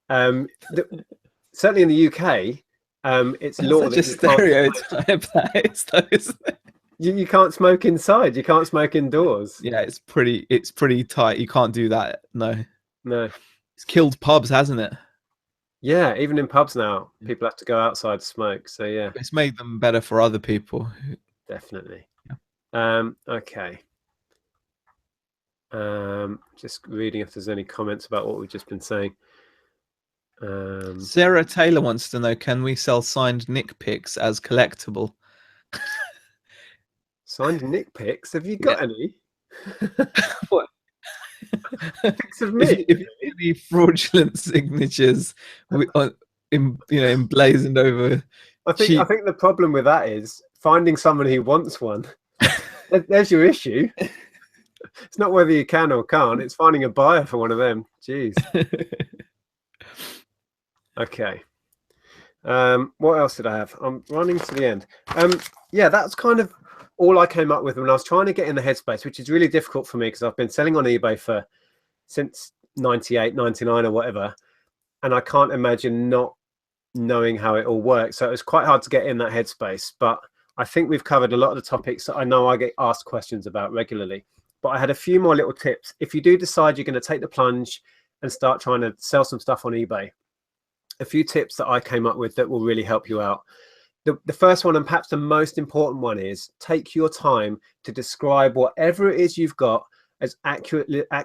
Certainly in the UK, it's law that you stereotype that is, though, isn't it? You can't smoke inside. You can't smoke indoors. Yeah, it's pretty tight. You can't do that. No. It's killed pubs, hasn't it? Yeah, even in pubs now, people have to go outside to smoke. So yeah, it's made them better for other people. Definitely. Yeah. Okay. Just reading if there's any comments about what we've just been saying. Sarah Taylor wants to know: can we sell signed Nick pics as collectible? Signed Nick pics? Have you got any? What? Pics of me? If any fraudulent signatures, emblazoned over. I think the problem with that is finding someone who wants one. There's your issue. It's not whether you can or can't. It's finding a buyer for one of them. Jeez. Okay. What else did I have? I'm running to the end. Yeah, that's kind of all I came up with when I was trying to get in the headspace, which is really difficult for me because I've been selling on eBay since 98, 99 or whatever. And I can't imagine not knowing how it all works. So it was quite hard to get in that headspace. But I think we've covered a lot of the topics that I know I get asked questions about regularly. But I had a few more little tips. If you do decide you're going to take the plunge and start trying to sell some stuff on eBay, a few tips that I came up with that will really help you out. The first one, and perhaps the most important one, is take your time to describe whatever it is you've got as accurately, I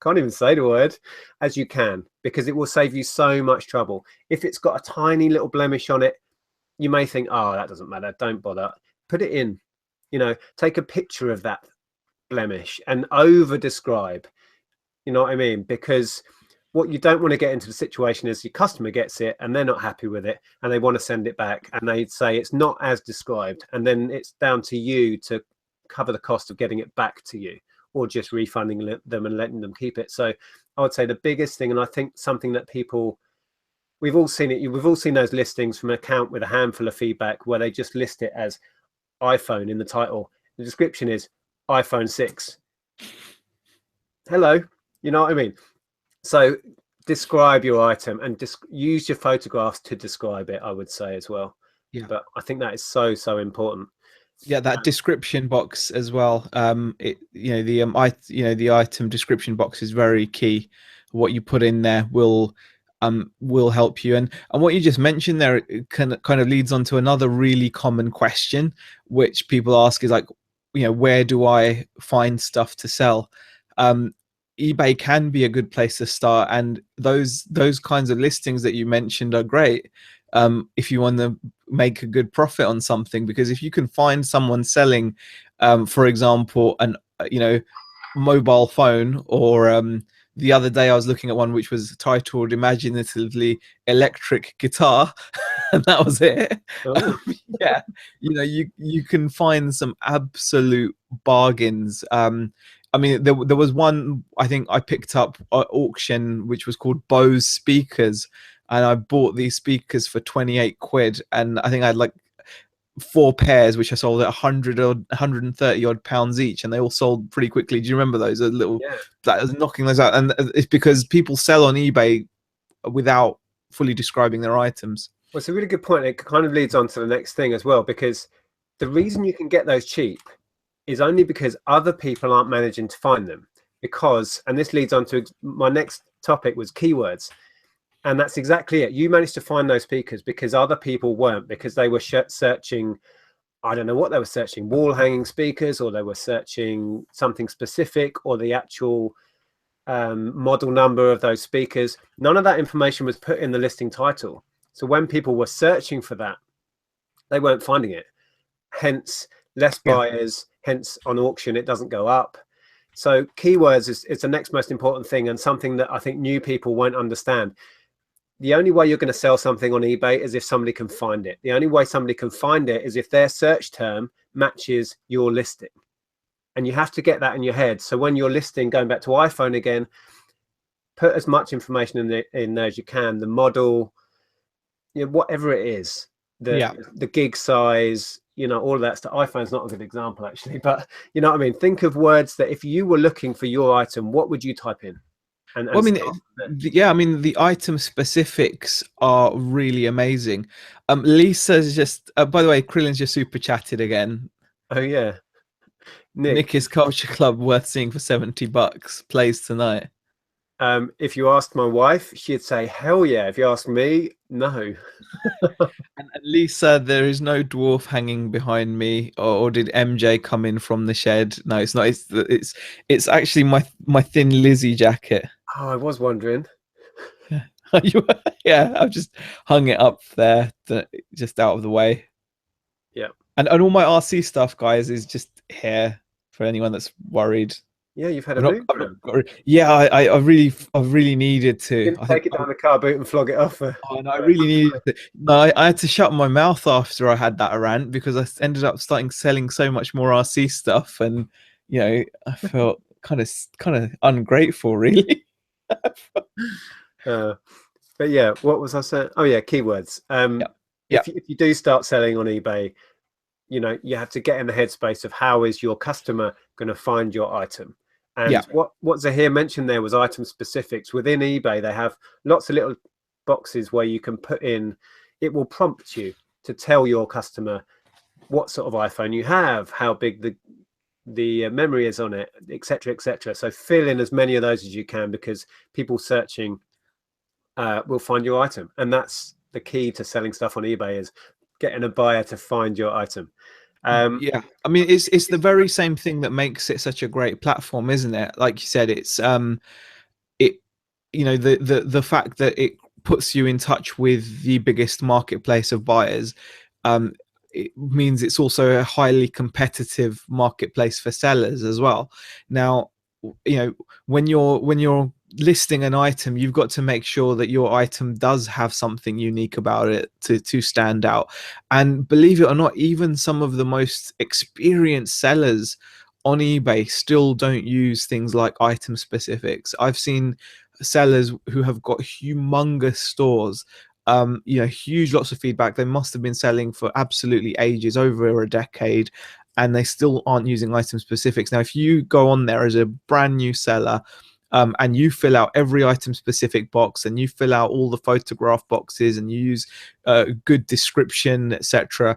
can't even say the word, as you can, because it will save you so much trouble. If it's got a tiny little blemish on it, you may think, oh, that doesn't matter, don't bother. Put it in, take a picture of that blemish and over describe, you know what I mean? Because what you don't want to get into the situation is your customer gets it and they're not happy with it and they want to send it back and they say it's not as described, and then it's down to you to cover the cost of getting it back to you or just refunding them and letting them keep it. So I would say the biggest thing, and I think something that we've all seen it, we've all seen those listings from an account with a handful of feedback where they just list it as iPhone in the title. The description is iPhone 6. Hello, you know what I mean? So describe your item and use your photographs to describe it, I would say, as well. Yeah. But I think that is so important. Yeah, that description box as well. The item description box is very key. What you put in there will help you. And what you just mentioned there, it kind of leads on to another really common question, which people ask is like, where do I find stuff to sell? eBay can be a good place to start, and those kinds of listings that you mentioned are great if you want to make a good profit on something, because if you can find someone selling for example an mobile phone, or the other day I was looking at one which was titled imaginatively electric guitar and that was it. Yeah, you can find some absolute bargains. I mean, there was one I think I picked up at auction which was called Bose speakers, and I bought these speakers for 28 quid, and I think I had like 4 pairs which I sold at 100 or 130 odd pounds each, and they all sold pretty quickly. Do you remember those? A little Yeah. that was knocking those out, and it's because people sell on eBay without fully describing their items. Well, it's a really good point. It kind of leads on to the next thing as well, because the reason you can get those cheap is only because other people aren't managing to find them. Because, and this leads on to my next topic, was keywords. And that's exactly it. You managed to find those speakers because other people weren't, because they were searching, I don't know what they were searching, wall hanging speakers, or they were searching something specific, or the actual model number of those speakers. None of that information was put in the listing title. So when people were searching for that, they weren't finding it. Hence, less buyers, hence on auction, it doesn't go up. So keywords is the next most important thing, and something that I think new people won't understand. The only way you're going to sell something on eBay is if somebody can find it. The only way somebody can find it is if their search term matches your listing. And you have to get that in your head. So when you're listing, going back to iPhone again, put as much information in there as you can. The model, you know, whatever it is, the gig size, you know, all of that stuff. iPhone's not a good example actually, but you know what I mean? Think of words that if you were looking for your item, what would you type in? And well, I mean, yeah, I mean, the item specifics are really amazing. Lisa's just, by the way, Krillin's just super chatted again. Oh yeah, Nick's Culture Club worth seeing for $70 plays tonight. If you asked my wife, she'd say hell yeah. If you ask me, no. And Lisa, there is no dwarf hanging behind me, or did MJ come in from the shed? No, it's not. It's actually my Thin Lizzy jacket. Oh, I was wondering. Yeah, I've just hung it up there, just out of the way. Yeah. And all my RC stuff, guys, is just here for anyone that's worried. Yeah, you've had a move. Yeah, I really needed to. Didn't take it down the car boot and flog it off. And I really needed to. No, I had to shut my mouth after I had that rant, because I ended up selling so much more RC stuff, and you know, I felt kind of ungrateful, really. But yeah, what was I saying? Oh yeah, keywords. If you do start selling on eBay, you know, you have to get in the headspace of how is your customer going to find your item. And what Zahir mentioned there was item specifics. Within eBay, they have lots of little boxes where you can put in, it will prompt you to tell your customer what sort of iPhone you have, how big the memory is on it, etc., etc. So fill in as many of those as you can, because people searching will find your item. And that's the key to selling stuff on eBay, is getting a buyer to find your item. Yeah, I mean, it's the very same thing that makes it such a great platform, isn't it? Like you said, it's it, you know, the fact that it puts you in touch with the biggest marketplace of buyers, it means it's also a highly competitive marketplace for sellers as well. Now, you know, when you're listing an item, you've got to make sure that your item does have something unique about it to stand out. And believe it or not, even some of the most experienced sellers on eBay still don't use things like item specifics. I've seen sellers who have got humongous stores, you know, huge lots of feedback. They must have been selling for absolutely ages, over a decade, and they still aren't using item specifics. Now, if you go on there as a brand new seller, and you fill out every item specific box, and you fill out all the photograph boxes, and you use good description, etc.,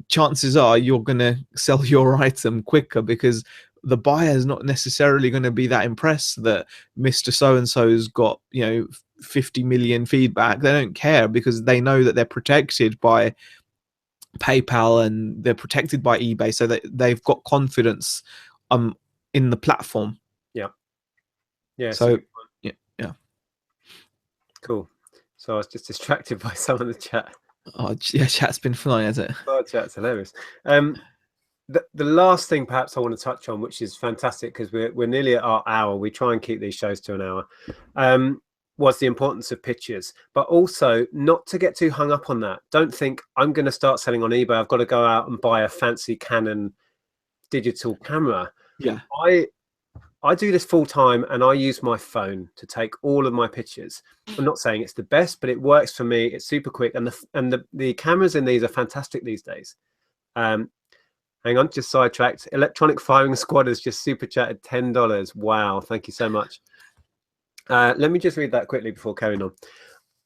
chances are you're going to sell your item quicker, because the buyer is not necessarily going to be that impressed that Mr. So-and-so's got, you know, 50 million feedback. They don't care, because they know that they're protected by PayPal and they're protected by eBay, so that they've got confidence in the platform. Yeah. So yeah. Cool. So I was just distracted by some of the chat. Oh yeah, chat's been flying, has it? Oh, chat's hilarious. The last thing perhaps I want to touch on, which is fantastic because we're nearly at our hour. We try and keep these shows to an hour. Was the importance of pictures, but also not to get too hung up on that. Don't think I'm going to start selling on eBay, I've got to go out and buy a fancy Canon digital camera. Yeah. I do this full time and I use my phone to take all of my pictures. I'm not saying it's the best, but it works for me. It's super quick, and the cameras in these are fantastic these days. Um, Hang on, just sidetracked. Electronic Firing Squad has just super chatted $10. Wow, thank you so much. Let me just read that quickly before carrying on.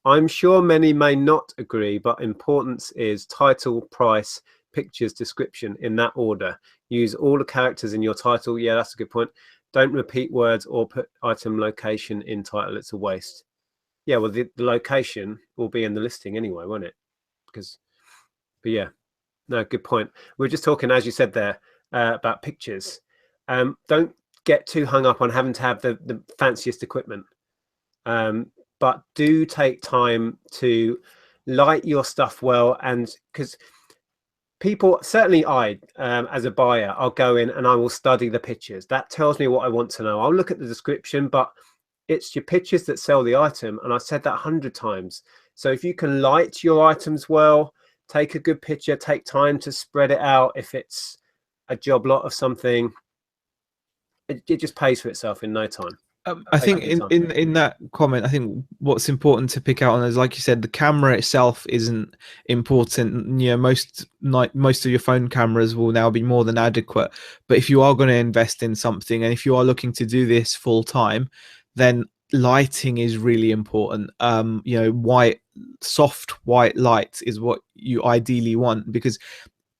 I'm sure many may not agree, but importance is title, price, pictures, description in that order. Use all the characters in your title. Yeah, that's a good point. Don't repeat words or put item location in title. It's a waste. Yeah, well, the location will be in the listing anyway, won't it? But yeah, no, good point. We are just talking, as you said there, about pictures. Don't get too hung up on having to have the fanciest equipment. But do take time to light your stuff well, and because people, certainly I, as a buyer, I'll go in and I will study the pictures. That tells me what I want to know. I'll look at the description, but it's your pictures that sell the item, and I've said that 100 times. So if you can light your items well, take a good picture, take time to spread it out. If it's a job lot of something, it just pays for itself in no time. I think in that comment, I think what's important to pick out on is, like you said, the camera itself isn't important. You know, most of your phone cameras will now be more than adequate. But if you are going to invest in something, and if you are looking to do this full time, then lighting is really important. You know, soft white light is what you ideally want, because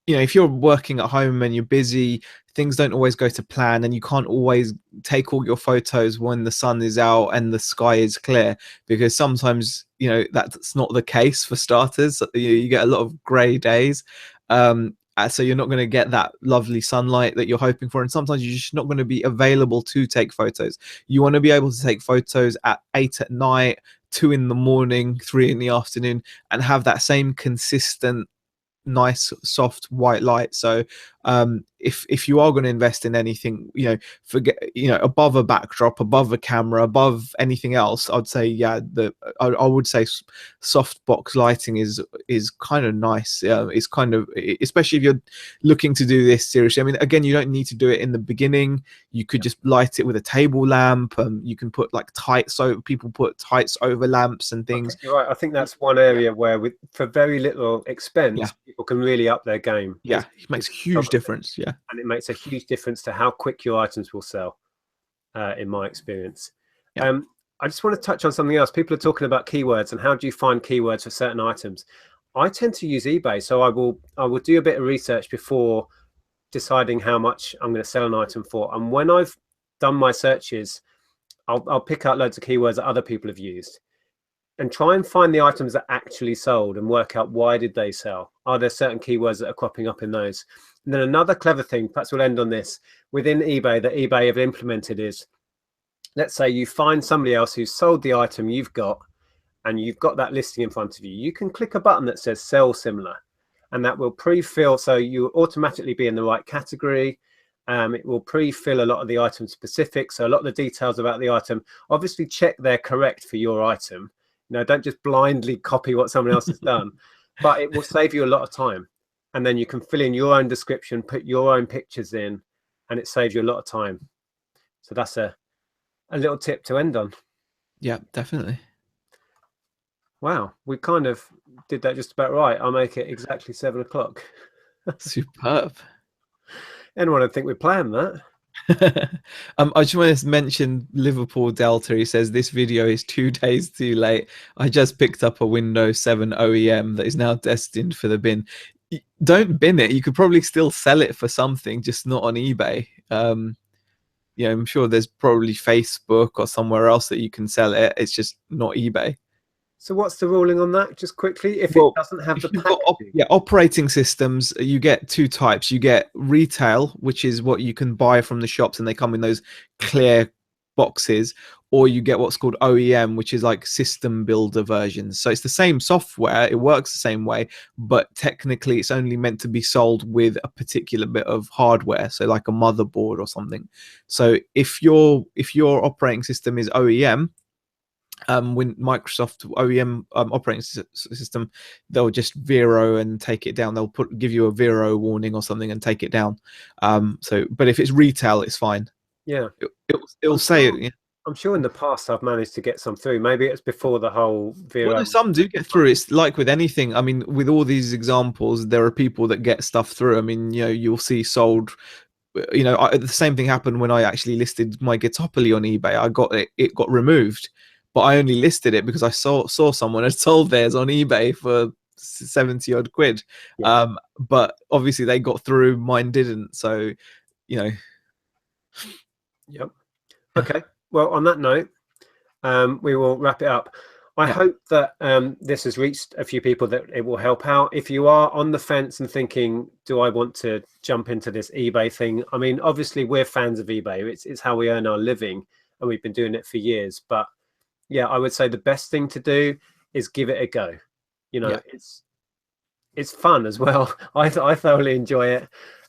you know, if you're working at home and you're busy, things don't always go to plan, and you can't always take all your photos when the sun is out and the sky is clear, because sometimes, you know, that's not the case. For starters, you get a lot of gray days, so you're not going to get that lovely sunlight that you're hoping for, and sometimes you're just not going to be available to take photos. You want to be able to take photos at 8 at night, 2 in the morning, 3 in the afternoon, and have that same consistent nice soft white light. So if you are going to invest in anything, you know, forget, you know, above a backdrop, above a camera, above anything else, I'd say, yeah, I would say soft box lighting is kind of nice. It's kind of, especially if you're looking to do this seriously. I mean, again, you don't need to do it in the beginning. You could just light it with a table lamp. You can put like people put tights over lamps and things. You're right. I think that's one area where, for very little expense, people can really up their game. Yeah, it makes a huge difference. Yeah, and it makes a huge difference to how quick your items will sell, in my experience. I just want to touch on something else. People are talking about keywords and how do you find keywords for certain items. I tend to use eBay, so I will do a bit of research before deciding how much I'm going to sell an item for. And when I've done my searches, I'll pick out loads of keywords that other people have used and try and find the items that actually sold and work out why did they sell. Are there certain keywords that are cropping up in those? And then another clever thing, perhaps we'll end on this, within eBay that eBay have implemented is, let's say you find somebody else who's sold the item you've got and you've got that listing in front of you. You can click a button that says sell similar, and that will pre-fill, so you automatically be in the right category. It will pre-fill a lot of the item specifics, so a lot of the details about the item. Obviously check they're correct for your item. You know, don't just blindly copy what someone else has done, but it will save you a lot of time. And then you can fill in your own description, put your own pictures in, and it saves you a lot of time. So that's a little tip to end on. Yeah, definitely. Wow, we kind of did that just about right. I'll make it exactly 7 o'clock. Superb. Anyone would think we planned that. I just want to mention Liverpool Delta. He says this video is 2 days too late. I just picked up a Windows 7 OEM that is now destined for the bin. Don't bin it. You could probably still sell it for something, just not on eBay. Yeah, I'm sure there's probably Facebook or somewhere else that you can sell it. It's just not eBay. So what's the ruling on that? Just quickly, if it doesn't have the packaging. Operating systems, you get 2 types. You get retail, which is what you can buy from the shops and they come in those clear boxes, or you get what's called OEM, which is like system builder versions. So it's the same software, it works the same way, but technically it's only meant to be sold with a particular bit of hardware, so like a motherboard or something. So if your operating system is OEM, when Microsoft OEM operating system, they'll just Vero and take it down. They'll give you a Vero warning or something and take it down. But if it's retail, it's fine. Yeah. It'll I'm say sure. it. Yeah. I'm sure in the past I've managed to get some through. Maybe it's before the whole Well, Vero. no, some do get through. It's like with anything. I mean, with all these examples, there are people that get stuff through. I mean, you'll see sold. The same thing happened when I actually listed my Guitopoli on eBay. I got it; it got removed, but I only listed it because I saw someone had sold theirs on eBay for 70 odd quid. Yeah. But obviously they got through. Mine didn't. So, you know, Yep. Okay. Well, on that note, we will wrap it up. I yeah, hope that this has reached a few people, that it will help out. If you are on the fence and thinking, do I want to jump into this eBay thing? I mean, obviously we're fans of eBay. It's how we earn our living, and we've been doing it for years. But yeah, I would say the best thing to do is give it a go. You know, yeah. it's fun as well. I thoroughly enjoy it,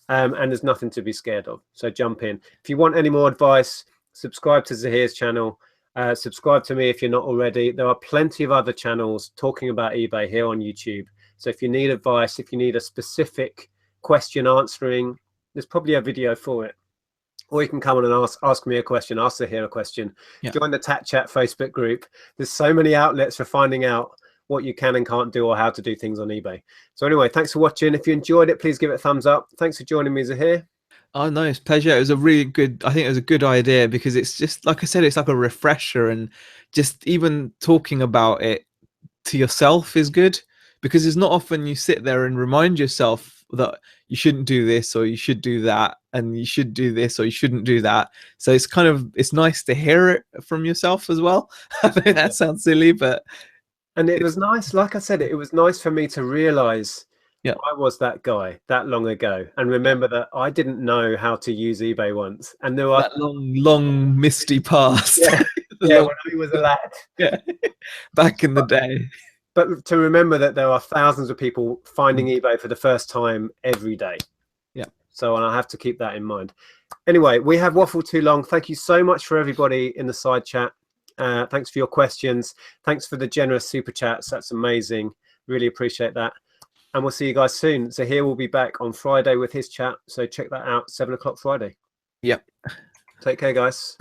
and there's nothing to be scared of. So jump in. If you want any more advice, subscribe to Zahir's channel. Subscribe to me if you're not already. There are plenty of other channels talking about eBay here on YouTube. So if you need advice, if you need a specific question answering, there's probably a video for it. Or you can come on and ask me a question, ask Zahir a question. Yeah. Join the Tat Chat Facebook group. There's so many outlets for finding out what you can and can't do, or how to do things on eBay. So anyway, thanks for watching. If you enjoyed it, please give it a thumbs up. Thanks for joining me, Zahir. Oh no, it's a pleasure. It was a really good. I think it was a good idea because it's just like I said, it's like a refresher, and just even talking about it to yourself is good, because it's not often you sit there and remind yourself that you shouldn't do this or you should do that, and you should do this or you shouldn't do that. So it's nice to hear it from yourself as well. I think that sounds silly, but And it was nice, like I said, it was nice for me to realize yeah, I was that guy that long ago, and remember that I didn't know how to use eBay once. And there are, that long misty past. yeah, yeah, when I was a lad. Yeah, back in the day. But to remember that there are thousands of people finding eBay for the first time every day. Yeah. So, and I have to keep that in mind. Anyway, we have waffled too long. Thank you so much for everybody in the side chat. Thanks for your questions. Thanks for the generous super chats. That's amazing. Really appreciate that. And we'll see you guys soon. So here we'll be back on Friday with his chat. So check that out, 7 o'clock Friday. Yep. Take care, guys.